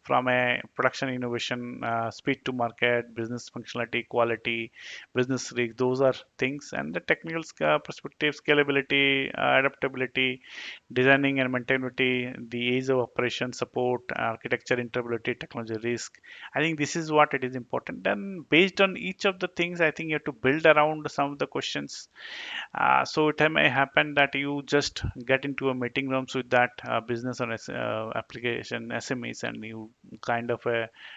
from a production innovation, speed to market, business functionality, quality, business risk. Those are things. And the technical perspective, scalability, adaptability, designing and maintainability, the ease of operation, support, architecture, interoperability, technology risk. I think this is what it is important. Then based on each of the things, I think you have to build around some of the questions. So it may happen that you just get into a meeting rooms with that business or application SMEs, and you kind of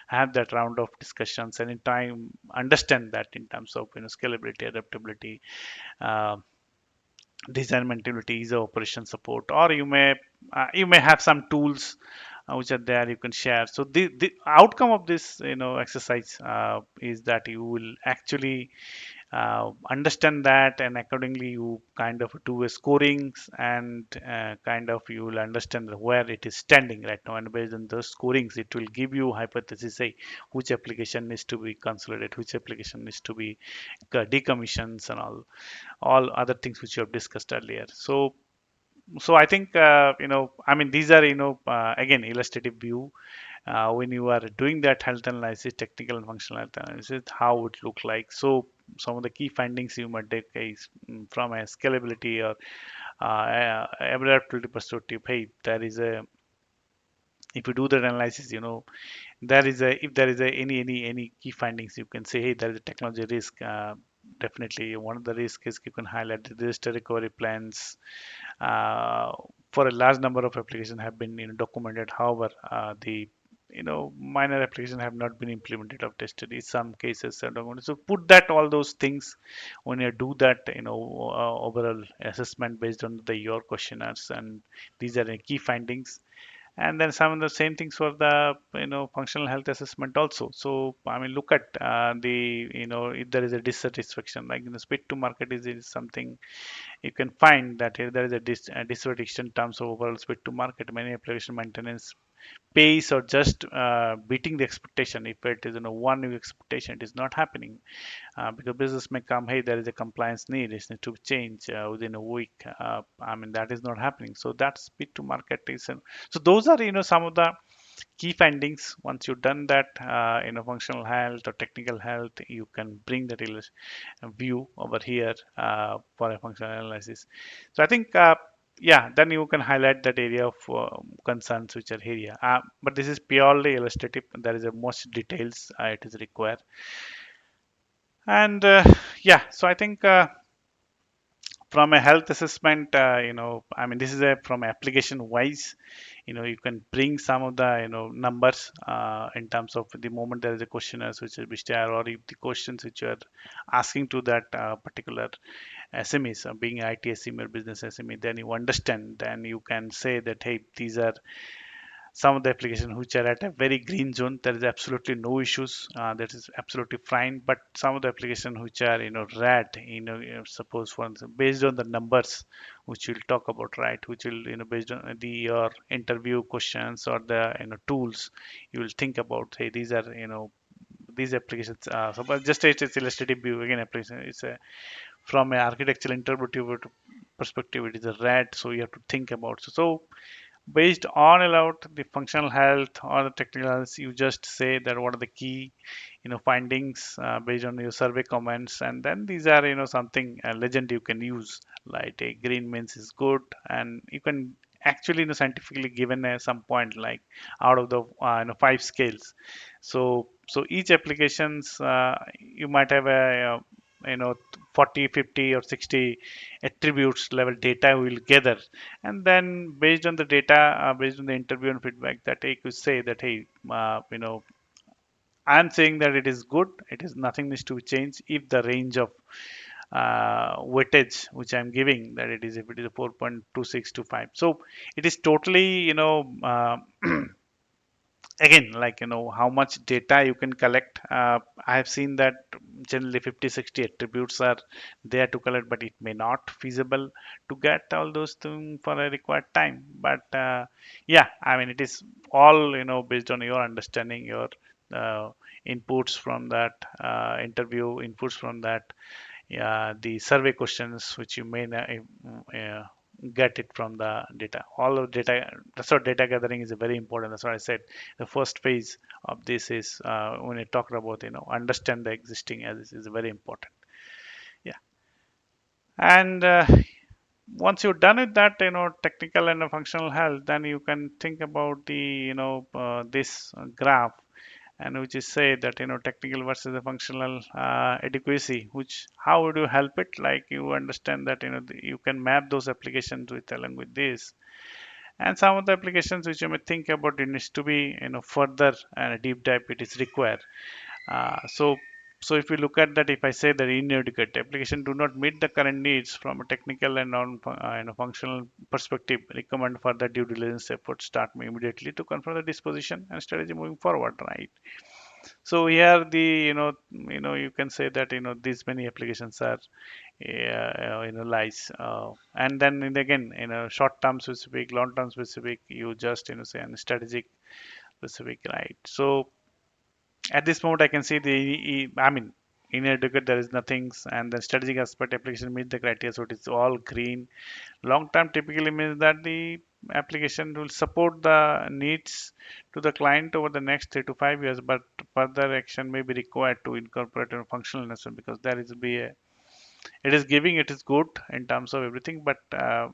have that round of discussions, and in time understand that in terms of, scalability, adaptability, uh, design maintainability, ease of operation support, or you may have some tools which are there you can share. So the outcome of this, exercise is that you will actually understand that, and accordingly you kind of do a scorings, and kind of you will understand where it is standing right now, and based on those scorings it will give you hypothesis, say which application needs to be consolidated, which application needs to be decommissions, and all other things which you have discussed earlier. So I think, I mean, these are, again, illustrative view. When you are doing that health analysis, technical and functional health analysis, how it look like. So some of the key findings you might take is, from a scalability or adaptability perspective. Hey, there is a, if you do that analysis, there is a, if there is a any key findings, you can say, hey, there is a technology risk. Definitely one of the risks is you can highlight the disaster recovery plans uh, for a large number of applications have been, documented. However, the, minor applications have not been implemented or tested. In some cases are documented. So put that all those things when you do that, overall assessment based on the your questionnaires, and these are the key findings. And then some of the same things for the, functional health assessment also. So I mean, look at the, if there is a dissatisfaction, like, speed to market is something you can find that if there is a dissatisfaction in terms of overall speed to market. Many application maintenance pace or just beating the expectation. If it is, 1 week expectation, it is not happening, because business may come, hey, there is a compliance need, it needs to change within a week. I mean, that is not happening. So that speed to market is, so those are, some of the key findings. Once you've done that, functional health or technical health, you can bring that view over here for a functional analysis. So I think, yeah, then you can highlight that area of concerns which are here. But this is purely illustrative. There is a most details it is required. And yeah, so I think from a health assessment, I mean, this is a from application wise, you can bring some of the numbers in terms of the moment there is a questionnaires which will be there, or if the questions which you are asking to that particular SMEs, being IT SME or business SME, then you understand, then you can say that, hey, these are some of the applications which are at a very green zone. There is absolutely no issues, that is absolutely fine. But some of the applications which are red, suppose for instance, based on the numbers which we'll talk about, right, which will based on the your interview questions or the tools, you will think about, hey, these are these applications, so but just it's illustrative view again. Application, it's a from an architectural interpretive perspective, it is a red, so you have to think about. So based on about the functional health or the technical health, you just say that what are the key findings based on your survey comments, and then these are something legend you can use, like a green means is good, and you can actually scientifically given some point, like out of the 5 scales. So each applications, you might have a 40, 50 or 60 attributes level data we will gather, and then based on the data, based on the interview and feedback, that I could say that, hey, I'm saying that it is good, it is nothing needs to change if the range of weightage which I'm giving, that it is, if it is a 4.26 to 5. So it is totally again, like how much data you can collect. I have seen that generally 50, 60 attributes are there to collect, but it may not feasible to get all those things for a required time. But yeah, I mean, it is all based on your understanding, your uh, inputs from that interview, inputs from that, yeah, the survey questions which you may get it from the data. All of data, that's what data gathering is very important. That's why I said the first phase of this is when you talk about understand the existing as is very important. Yeah, and once you're done with that, technical and functional health, then you can think about the this graph, and which is say that technical versus the functional adequacy, which how would you help it, like you understand that you can map those applications with along with this, and some of the applications which you may think about, it needs to be further and a deep dive it is required. So if you look at that, if I say that inadequate application do not meet the current needs from a technical and non functional perspective, recommend further due diligence efforts start immediately to confirm the disposition and strategy moving forward, right? So here the you can say that these many applications are lies, and then again short term specific, long term specific, you just say and strategic specific, right? So at this moment I can see I mean, in educate there is nothing, and the strategic aspect application meet the criteria, so it is all green. Long term typically means that the application will support the needs to the client over the next 3 to 5 years, but further action may be required to incorporate a functional investment, because there is be a, it is giving, it is good in terms of everything, but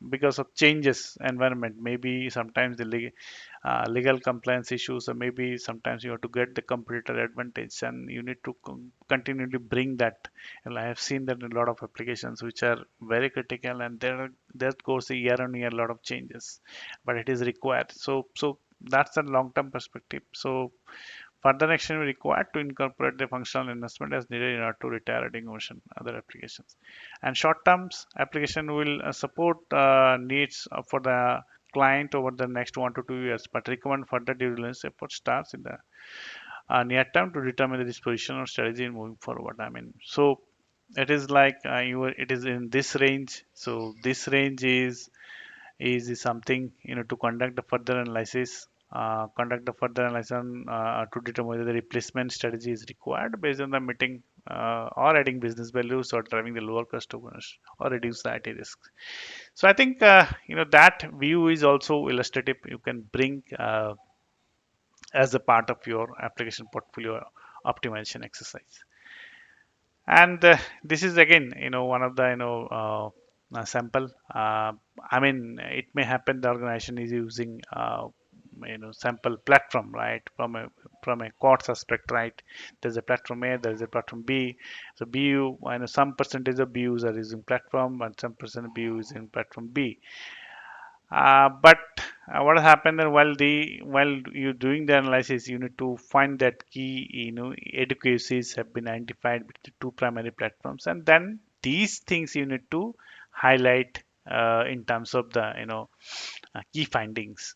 because of changes environment, maybe sometimes the legal compliance issues, or maybe sometimes you have to get the competitor advantage, and you need to continually bring that. And I have seen that in a lot of applications which are very critical, and there goes a year on year a lot of changes, but it is required. So that's a long term perspective. So further action will required to incorporate the functional investment as needed in order to retire adding motion other applications. And short term application will support needs for the client over the next 1 to 2 years, but recommend further due diligence effort starts in the near term to determine the disposition or strategy in moving forward. I mean, so it is like it is in this range. So this range is something to conduct the further analysis, conduct the further analysis to determine whether the replacement strategy is required based on the meeting or adding business values or driving the lower customers or reduce the IT risk. So I think that view is also illustrative. You can bring as a part of your application portfolio optimization exercise. And this is again, one of the, sample. I mean, it may happen the organization is using, sample platform, right? From a course aspect, right? There's a platform A, there's a platform B. So BU, some percentage of BUs are using platform, and some percent of BU is in platform B. But what happened then, while you're doing the analysis, you need to find that key, adequacies have been identified with the two primary platforms, and then these things you need to highlight in terms of the, key findings.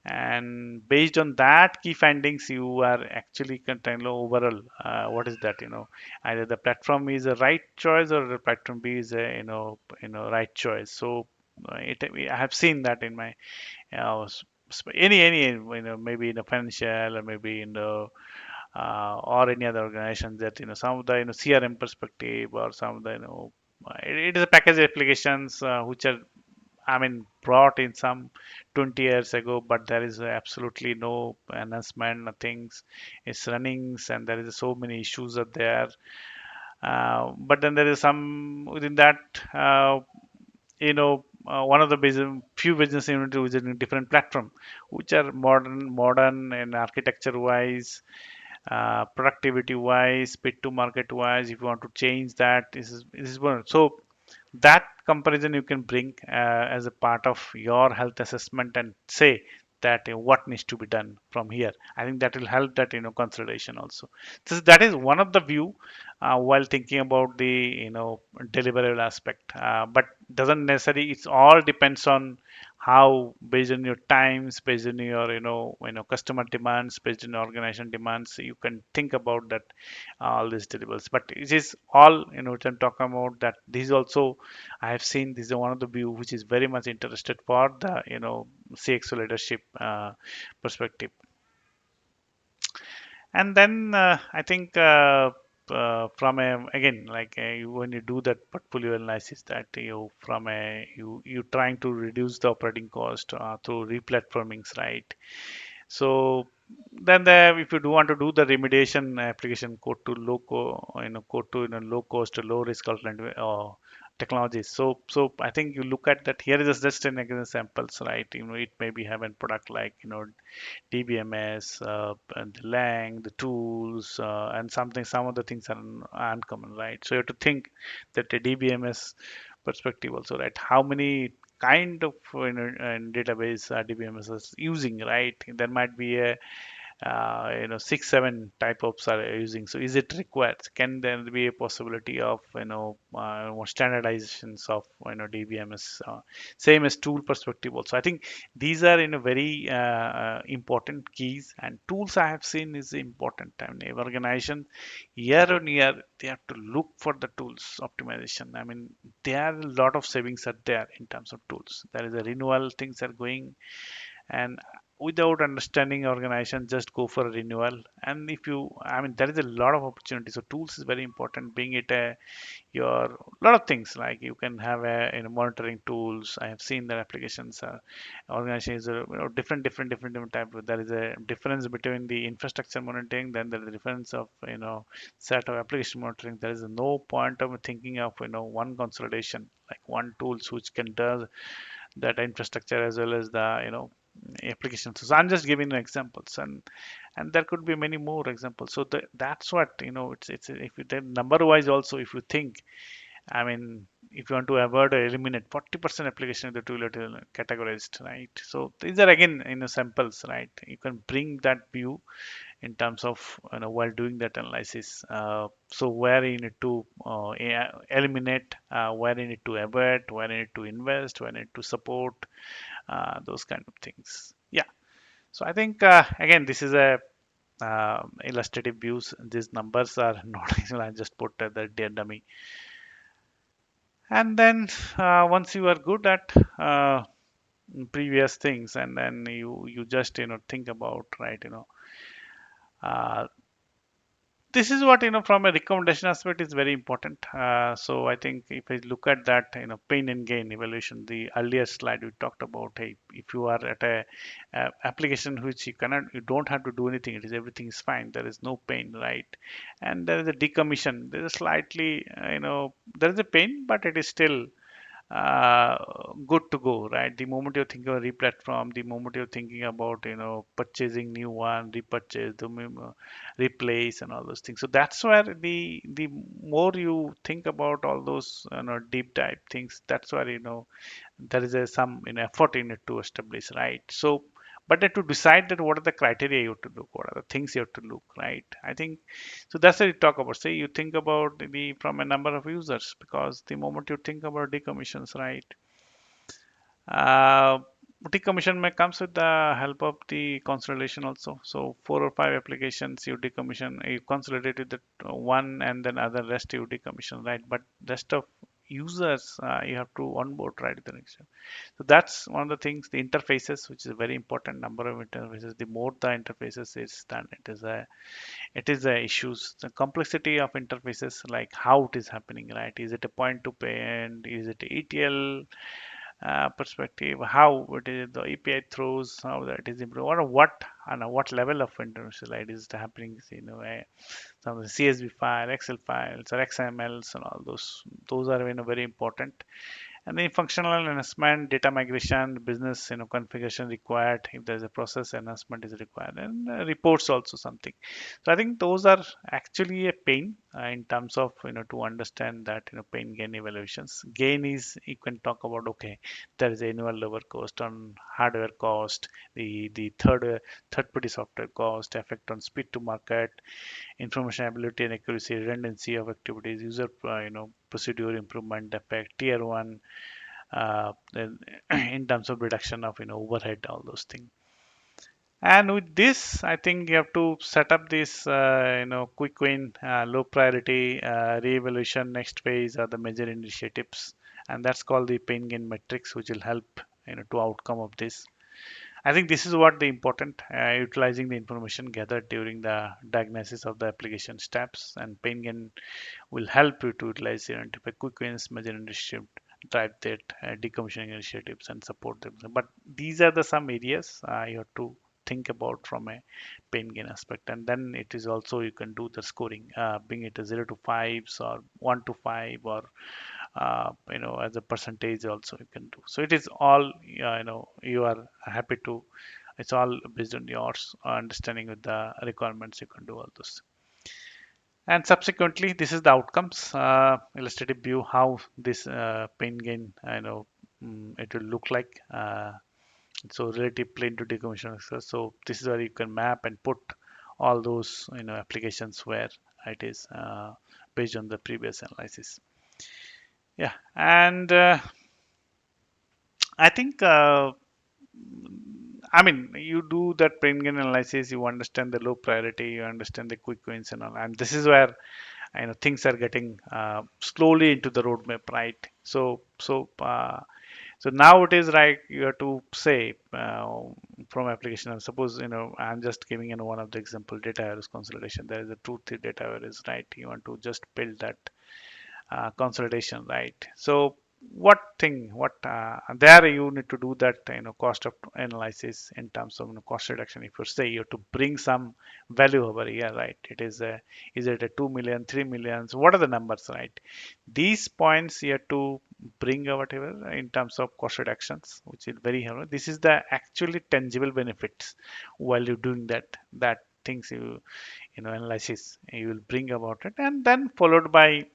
And based on that key findings, you are actually contain overall, what is that, either the platform is a right choice or the platform B is a, right choice. So I have seen that in my, any, maybe in the financial, or maybe in the, or any other organization, that, some of the, CRM perspective, or some of the, it is a package applications which are, I mean, brought in some 20 years ago, but there is absolutely no enhancement, nothing's it's running, and there is so many issues are there. But then there is some within that, one of the few business units which is in different platform, which are modern and architecture wise, productivity wise, speed to market wise. If you want to change that, this is one. So that comparison you can bring as a part of your health assessment, and say that, what needs to be done from here. I think that will help that, consideration also. So that is one of the view while thinking about the, deliverable aspect, but doesn't necessarily, it's all depends on how, based on your times, based on your, customer demands, based on organization demands, you can think about that, all these deliverables. But it is all, which I'm talking about, that this is also, I have seen this is one of the view which is very much interested for the, CXO leadership perspective. And then I think, from a, again, like, when you do that portfolio analysis, that you from a, you trying to reduce the operating cost through replatformings, right? So then if you do want to do the remediation application, code to code to, low cost, low risk alternative technologies. So I think you look at that. Here is just an examples, right? It may be have a product like, DBMS, and the Lang, the tools, and some of the things are uncommon, right? So you have to think that the DBMS perspective also, right? How many kind of, database DBMS is using, right? There might be a, 6 7 type of are using. So is it required? Can there be a possibility of, more standardizations of, DBMS, same as tool perspective also. I think these are, very important keys, and tools I have seen is important. I mean, every organization, year on year, they have to look for the tools optimization. I mean, there are a lot of savings are there in terms of tools. There is a renewal things are going, and without understanding organization, just go for a renewal. And if you, I mean, there is a lot of opportunity. So tools is very important, being it a, your lot of things, like you can have a, monitoring tools. I have seen that applications, organizations, different type. There is a difference between the infrastructure monitoring, then there is a difference of, set of application monitoring. There is no point of thinking of, one consolidation, like one tools which can do that infrastructure as well as the, applications. So I'm just giving you examples, and there could be many more examples. So that's what, it's if you then number wise also, if you think, I mean, if you want to avoid or eliminate 40% application of the tool categorized, right? So these are again, samples, right? You can bring that view in terms of, while doing that analysis. So where you need to eliminate, where you need to avoid, where you need to invest, where you need to support, those kind of things. Yeah. So I think, again, this is a, illustrative views. These numbers are not actual. I just put the dear dummy. And then once you are good at previous things, and then you just, think about, right, uh, this is what, from a recommendation aspect is very important. So I think if I look at that, pain and gain evaluation, the earlier slide we talked about, hey, if you are at a application which you don't have to do anything, everything is fine, there is no pain, right? And there is a decommission, there is slightly, there is a pain, but it is still uh, good to go, right? The moment you're thinking of replatform, the moment you're thinking about, purchasing new one, repurchase, replace, and all those things. So that's where the more you think about all those, deep dive things, that's where there is some effort in it to establish, right? So but then to decide that what are the criteria you have to look, what are the things you have to look, right? I think so. That's what you talk about. Say you think about the from a number of users, because the moment you think about decommissions, right? Uh, Decommission may comes with the help of the consolidation also. So 4 or 5 applications you decommission, you consolidate with the one, and then other rest you decommission, right? But rest of users you have to onboard, right? The next step. So that's one of the things. The interfaces, which is a very important number of interfaces. The more the interfaces is, then it is the issues, the complexity of interfaces, like how it is happening, right? Is it a point to pay, and is it ETL perspective, how it is the API throws, how that is improved, or what and what level of international it is happening. Some of the CSV file, Excel files, or XMLs, and all those are very important. And then functional enhancement, data migration, business configuration required if there's a process enhancement is required, and reports also something. So I think those are actually a pain in terms of to understand that pain gain evaluations. Gain is you can talk about, okay, there is annual labor cost on hardware cost, the third party software cost, effect on speed to market, information ability and accuracy, redundancy of activities, user procedure improvement, effect, tier one, then in terms of reduction of overhead, all those things. And with this, I think you have to set up this quick win, low priority re-evaluation next phase are the major initiatives, and that's called the pain gain metrics, which will help to outcome of this. I think this is what the important, utilizing the information gathered during the diagnosis of the application steps, and pain gain will help you to utilize identify quick wins, measure initiative, drive that decommissioning initiatives, and support them. But these are the some areas you have to think about from a pain gain aspect, and then it is also you can do the scoring, being it a 0 to 5s or 1 to 5, or as a percentage also you can do. So it is all you are happy to. It's all based on your understanding with the requirements. You can do all those. And subsequently, this is the outcomes, illustrative view, how this pain gain, it will look like. So relative plane to decommission access. So this is where you can map and put all those, applications where it is based on the previous analysis. Yeah, and I think, I mean, you do that pain gain analysis, you understand the low priority, you understand the quick wins and all, and this is where things are getting slowly into the roadmap, right? So now it is right, you have to say from application, suppose I'm just giving one of the example, data errors consolidation. There is a truth data errors, right? You want to just build that consolidation, right? So what there you need to do that cost of analysis in terms of cost reduction. If you say you have to bring some value over here, right? Is it a 2 million, 3 millions? What are the numbers, right? These points you have to bring whatever in terms of cost reductions, which is very this is the actually tangible benefits while you're doing that things analysis you will bring about it, and then followed by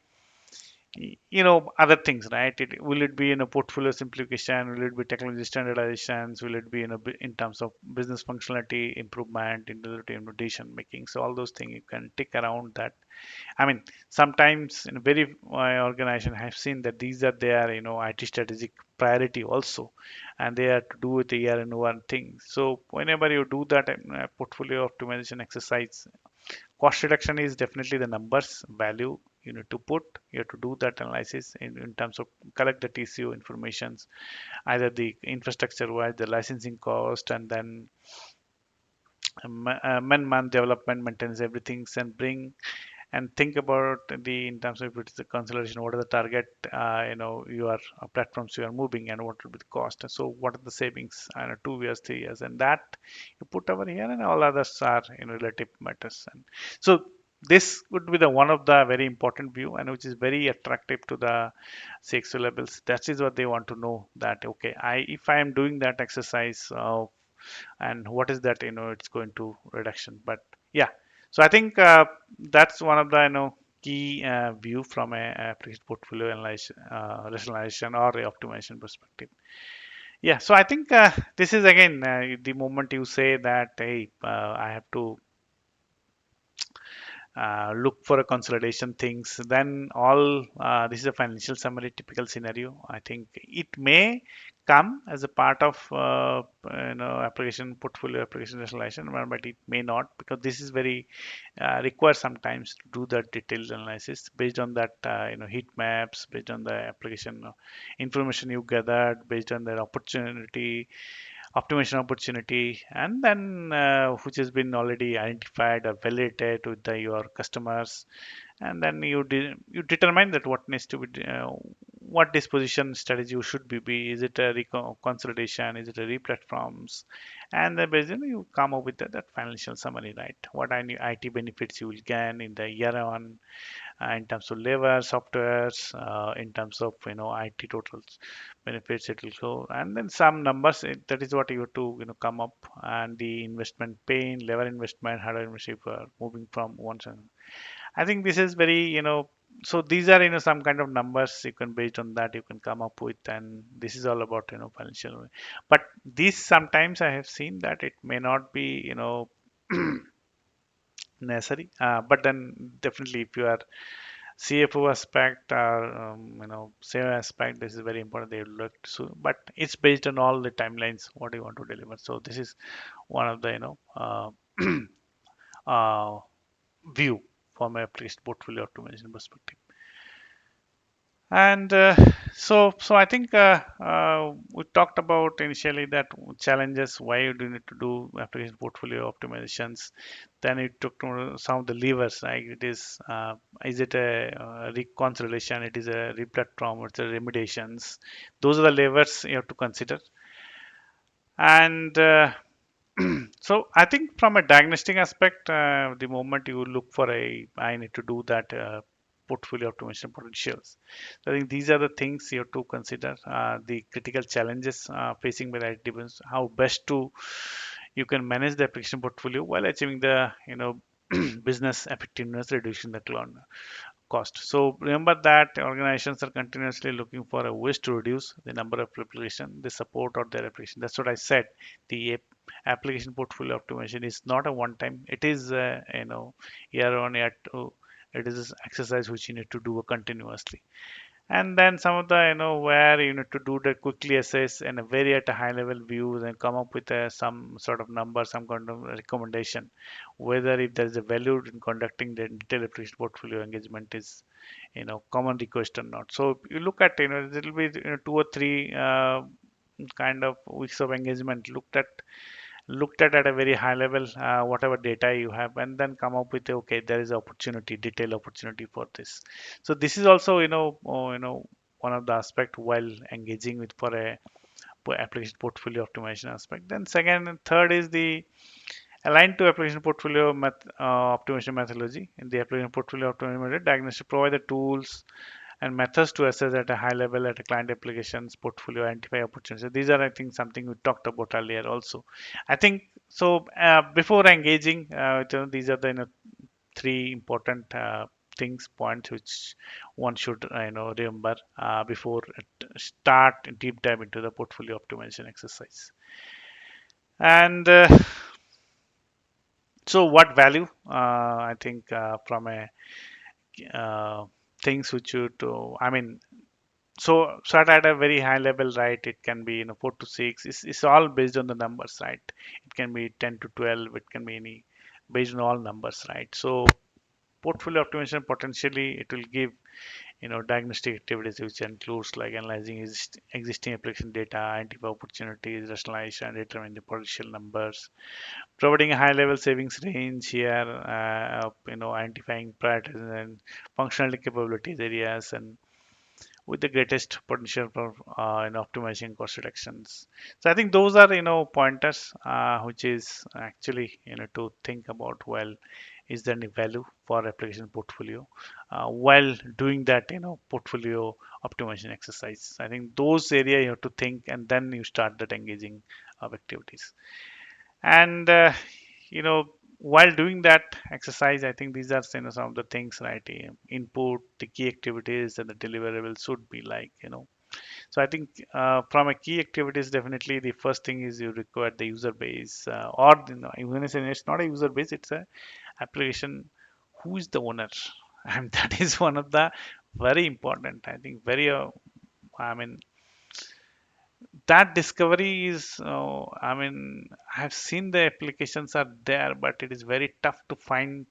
other things, right? Will it be in a portfolio simplification, will it be technology standardizations, will it be in terms of business functionality improvement, in decision making. So all those things you can tick around that. I mean, sometimes in very organization have seen that these are their IT strategic priority also, and they are to do with the year and one thing. So whenever you do that portfolio optimization exercise, cost reduction is definitely the numbers value you need to put. You have to do that analysis in terms of collect the TCO informations, either the infrastructure wise, the licensing cost, and then month development, maintenance, everything, and bring and think about the in terms of if it's the consolidation, what are the target, your platforms you are moving, and what will be the cost. So what are the savings, 2 years, 3 years, and that you put over here, and all others are relative matters. And so this would be the one of the very important view, and which is very attractive to the CXO levels. That is what they want to know, that okay, I if I am doing that exercise, and what is that, it's going to reduction. But yeah, so I think that's one of the key view from a application portfolio analysis, rationalization or a optimization perspective. Yeah, so I think this is again the moment you say that, hey, I have to look for a consolidation things, then all this is a financial summary typical scenario. I think it may come as a part of application portfolio application rationalization, but it may not, because this is very require sometimes to do the detailed analysis based on that heat maps, based on the application information you gathered, based on the opportunity optimization opportunity, and then which has been already identified or validated with your customers. And then you determine that what needs to be what disposition strategy should be. Is it a consolidation, is it a replatforms? And then basically you come up with that financial summary, right? What any IT benefits you will gain in the year on, in terms of labor, softwares, in terms of IT totals benefits it will go, and then some numbers. That is what you have to come up, and the investment pain, labor investment, hardware investment, moving from one side. I think this is very so these are some kind of numbers you can, based on that you can come up with, and this is all about financial. But this sometimes I have seen that it may not be necessary, but then definitely if you are CFO aspect or same aspect, this is very important. They look so, but it's based on all the timelines what you want to deliver. So this is one of the uh, view from a placed portfolio optimization perspective. And so I think we talked about initially that challenges, why you do need to do application portfolio optimizations. Then it took to some of the levers, like is it a reconciliation, it is a replatform, it's a remediations. Those are the levers you have to consider. And so I think from a diagnostic aspect, the moment you look for I need to do that portfolio optimization potentials. So I think these are the things you have to consider. The critical challenges facing by the IT business, how best to you can manage the application portfolio while achieving the business effectiveness, reducing the cloud cost. So remember that organizations are continuously looking for a ways to reduce the number of application they support or their application. That's what I said. The application portfolio optimization is not a one time. It is year on year. It is an exercise which you need to do continuously. And then some of the where you need to do the quickly assess and a very at a high level views and come up with some sort of number, some kind of recommendation, whether if there is a value in conducting the detailed application portfolio engagement is common request or not. So you look at it will be 2 or 3 kind of weeks of engagement looked at a very high level, whatever data you have, and then come up with okay, there is opportunity, detailed opportunity for this. So this is also one of the aspect while engaging with for a application portfolio optimization aspect. Then second and third is the aligned to application portfolio optimization methodology. In the application portfolio optimization method, diagnostic provide the tools and methods to assess at a high level at a client applications portfolio, identify opportunities. So these are, I think, something we talked about earlier also. I think so. Before engaging, these are the 3 important things points which one should remember before start deep dive into the portfolio optimization exercise. And so, what value? I think from a uh, things which you to, I mean, so at a very high level, right? It can be 4 to 6. It's all based on the numbers, right? It can be 10 to 12. It can be any based on all numbers, right? So portfolio optimization potentially it will give diagnostic activities, which includes like analyzing existing application data, identify opportunities, rationalize and determine the potential numbers, providing a high-level savings range here, identifying prioritizing and functionality capabilities areas, and with the greatest potential for optimizing cost reductions. So I think those are pointers which is actually to think about. Well, is there any value for application portfolio while doing that portfolio optimization exercise? I think those area you have to think, and then you start that engaging of activities. And while doing that exercise, I think these are some of the things, right? Input, the key activities, and the deliverables should be like. So I think from a key activities, definitely the first thing is you require the user base, or even if it's not a user base, it's a application. Who is the owner? And that is one of the very important. I think very. I mean, that discovery is. I mean, I've seen the applications are there, but it is very tough to find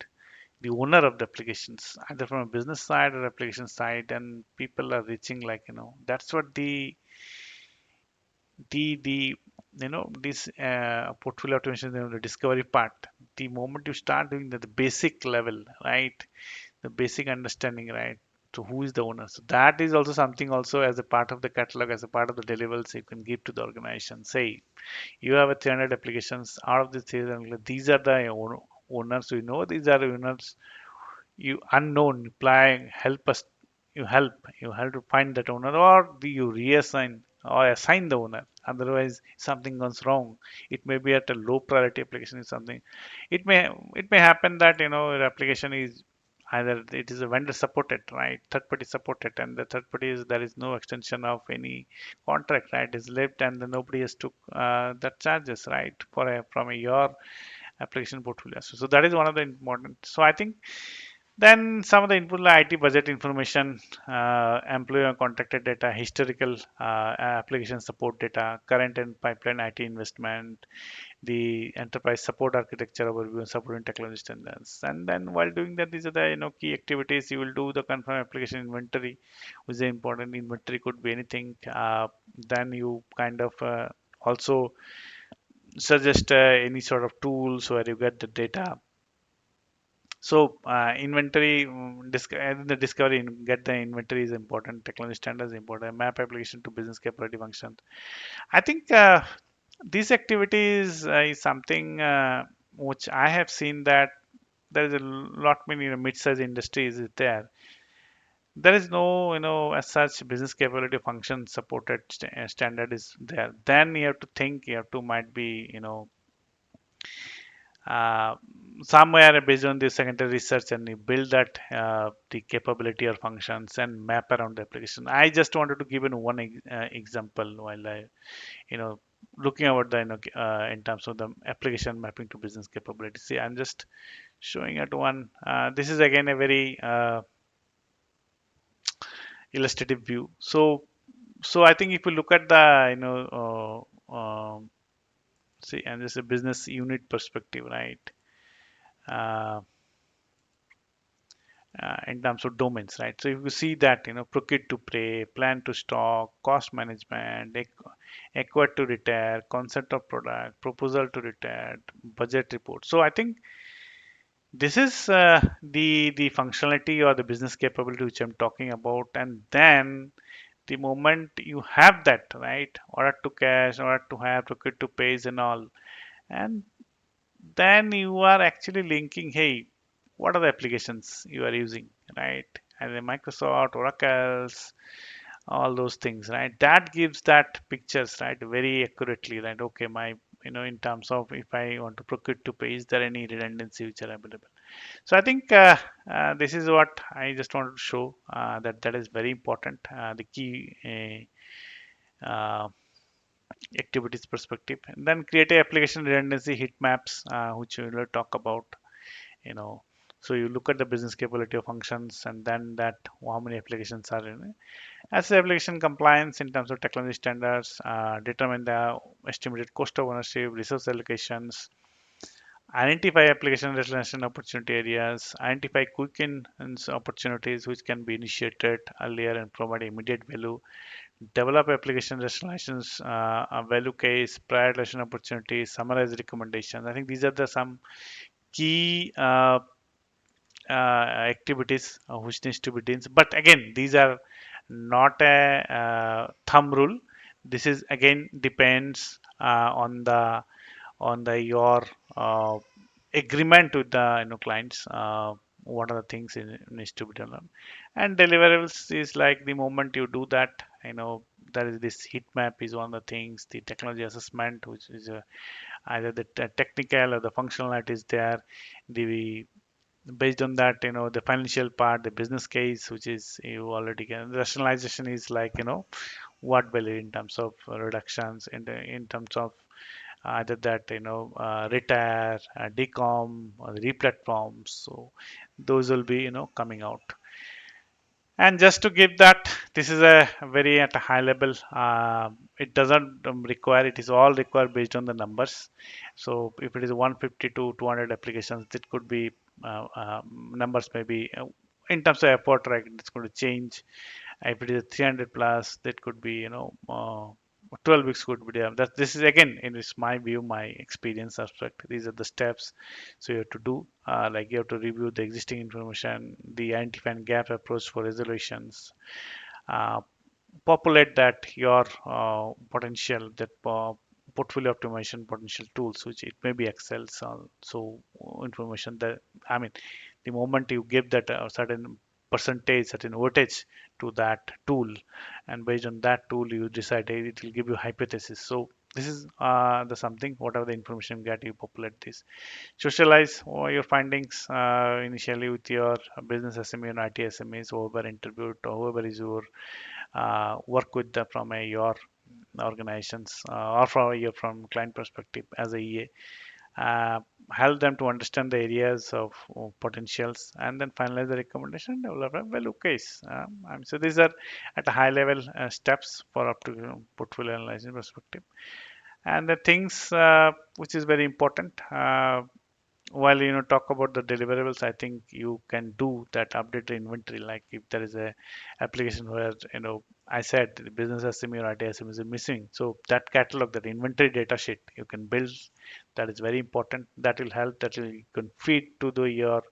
the owner of the applications, either from a business side or application side, and people are reaching like that's what the this portfolio automation, the discovery part. The moment you start doing the basic level, right, the basic understanding, right, so who is the owner, so that is also something also as a part of the catalog, as a part of the deliverables you can give to the organization. Say you have a 300 applications, out of the 300 these are the owners, these are owners. You unknown apply, help us, you help to find that owner, or do you reassign or assign the owner? Otherwise something goes wrong. It may be at a low priority application is something. It may happen that your application is either it is a vendor supported, right, third party supported, and the third party is there is no extension of any contract, right, is left, and then nobody has took that charges, right, for a from a your application portfolio. So that is one of the important. So I think then some of the input like IT budget information, employee contracted data, historical application support data, current and pipeline IT investment, the enterprise support architecture overview, and supporting technology standards. And then while doing that, these are the key activities. You will do the confirm application inventory, which is important. Inventory could be anything. Then you kind of also suggest any sort of tools where you get the data. So inventory, the discovery, get the inventory is important. Technology standards is important. Map application to business capability function. I think these activities is something which I have seen that there is a lot many mid-sized industries is there. There is no as such business capability function supported standard is there. Then you have to think. You have to might be uh, somewhere based on the secondary research, and you build that the capability or functions and map around the application. I just wanted to give one example while I you know looking about the in terms of the application mapping to business capability. See, I'm just showing at one. This is again a very illustrative view. So I think if you look at the see, and this is a business unit perspective, right? uh, in terms of domains, right? So if you see that, procure to pay, plan to stock, cost management, acquire to retire, concept of product, proposal to retire, budget report. So I think this is the functionality or the business capability which I'm talking about. And then the moment you have that, right, order to cash, order to have, procure to pays and all, and then you are actually linking, hey, what are the applications you are using, right? And the Microsoft, Oracle's, all those things, right? That gives that pictures, right, very accurately, right? Okay, my, in terms of if I want to procure to pay, is there any redundancy which are available? So I think this is what I just wanted to show that is very important, the key activities perspective. And then create a application redundancy heat maps, which we will talk about you know so you look at the business capability of functions, and then that how many applications are in it. As the application compliance in terms of technology standards, determine the estimated cost of ownership, resource allocations, identify application resolution opportunity areas, identify quick wins opportunities which can be initiated earlier and provide immediate value, develop application resolutions, a value case, prioritization opportunities, summarize recommendations. I think these are the some key activities which needs to be done. But again, these are not a thumb rule. This is again depends on the your agreement with the clients. What are the things needs to be done, and deliverables is like the moment you do that, there is this heat map is one of the things. The technology assessment, which is either the technical or the functionality is there. The based on that, the financial part, the business case, which is you already get. Rationalization is like what value in terms of reductions, in terms of either that retire, decom, or replatforms. So those will be coming out. And just to give that, this is a very at a high level. It doesn't require. It is all required based on the numbers. So if it is 150 to 200 applications, it could be numbers maybe in terms of effort, right? It's going to change. If it is 300 plus, that could be 12 weeks could be there. That this is again in this my view, my experience aspect. These are the steps. So you have to do like you have to review the existing information, the identify and gap approach for resolutions, uh, populate that your potential that portfolio optimization potential tools, which it may be excel. So information that, I mean, the moment you give that certain percentage, certain voltage to that tool, and based on that tool you decide, it will give you hypothesis. So this is the something, whatever the information you get, you populate this, socialize all your findings initially with your business SME and IT SMEs, whoever interviewed or whoever is your work with the, from a your organizations or from client perspective as a EA, help them to understand the areas of potentials, and then finalize the recommendation, develop a value case. So these are at a high level steps for up to portfolio analysis perspective. And the things which is very important, while talk about the deliverables, I think you can do that, update the inventory. Like if there is a application where I said the business SME or IT SME is missing, so that catalog, that inventory data sheet you can build. That is very important. That will help, that will, you can feed to the your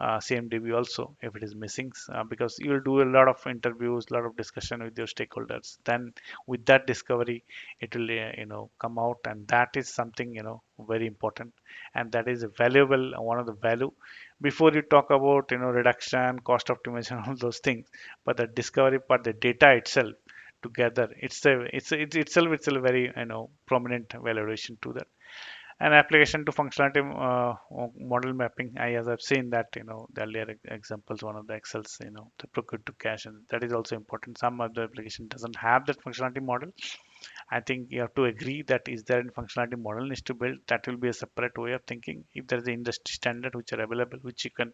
CMDB also if it is missing, because you'll do a lot of interviews, a lot of discussion with your stakeholders. Then with that discovery, it will come out, and that is something very important, and that is a valuable one of the value. Before you talk about reduction, cost optimization, all those things, but the discovery part, the data itself together, it's itself, it's a very prominent valuation to that. And application to functionality model mapping. As I've seen that the earlier examples, one of the Excels, the procure to cash, and that is also important. Some of the application doesn't have that functionality model. I think you have to agree that is there any functionality model needs to build. That will be a separate way of thinking. If there is an industry standard which are available, which you can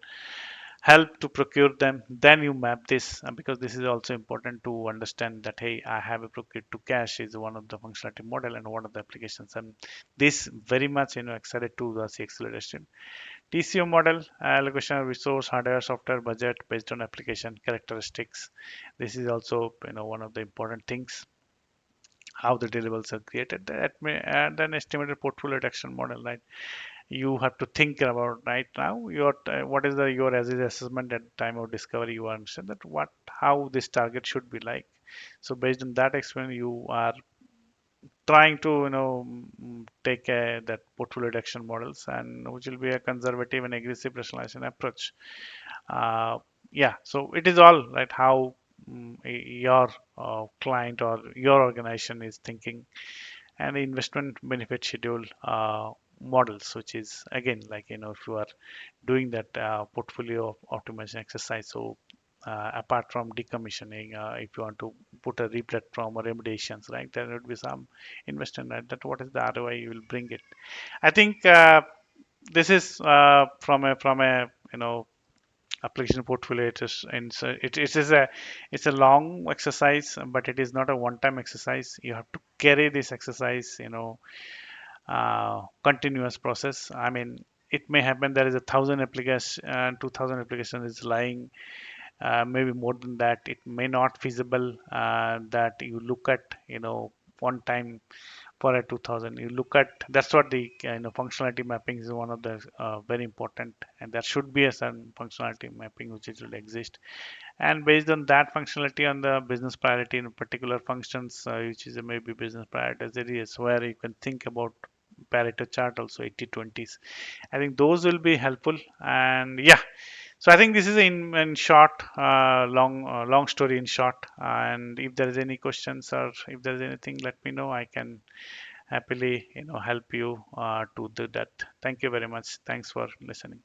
help to procure them, then you map this, because this is also important to understand that, hey, I have a procure to cash is one of the functionality model and one of the applications, and this very much excited to the see acceleration. TCO model, allocation of resource, hardware, software, budget based on application characteristics. This is also one of the important things, how the deliverables are created. And then estimated portfolio reduction model, right? You have to think about right now your what is the your as is assessment at time of discovery. You understand that what how this target should be like. So based on that experience, you are trying to take that portfolio reduction models, and which will be a conservative and aggressive rationalization approach. Yeah, so it is all right how your client or your organization is thinking. And the investment benefit schedule models, which is again like if you are doing that portfolio optimization exercise. So apart from decommissioning, if you want to put a replatform or remediations, right, there would be some investment, right? That what is the ROI you will bring it. I think this is from a application portfolio. It is, and so it is a, it's a long exercise, but it is not a one-time exercise. You have to carry this exercise continuous process. I mean, it may happen there is a thousand application, 2000 application is lying, maybe more than that. It may not feasible that you look at, one time for a 2000. You look at, that's what the functionality mapping is one of the very important, and there should be a certain functionality mapping which it will exist, and based on that functionality on the business priority in particular functions, which is maybe business priorities areas where you can think about Pareto chart also 80/20s. I think those will be helpful. And yeah, so I think this is in short, long story in short. And if there is any questions or if there is anything, let me know. I can happily help you to do that. Thank you very much. Thanks for listening.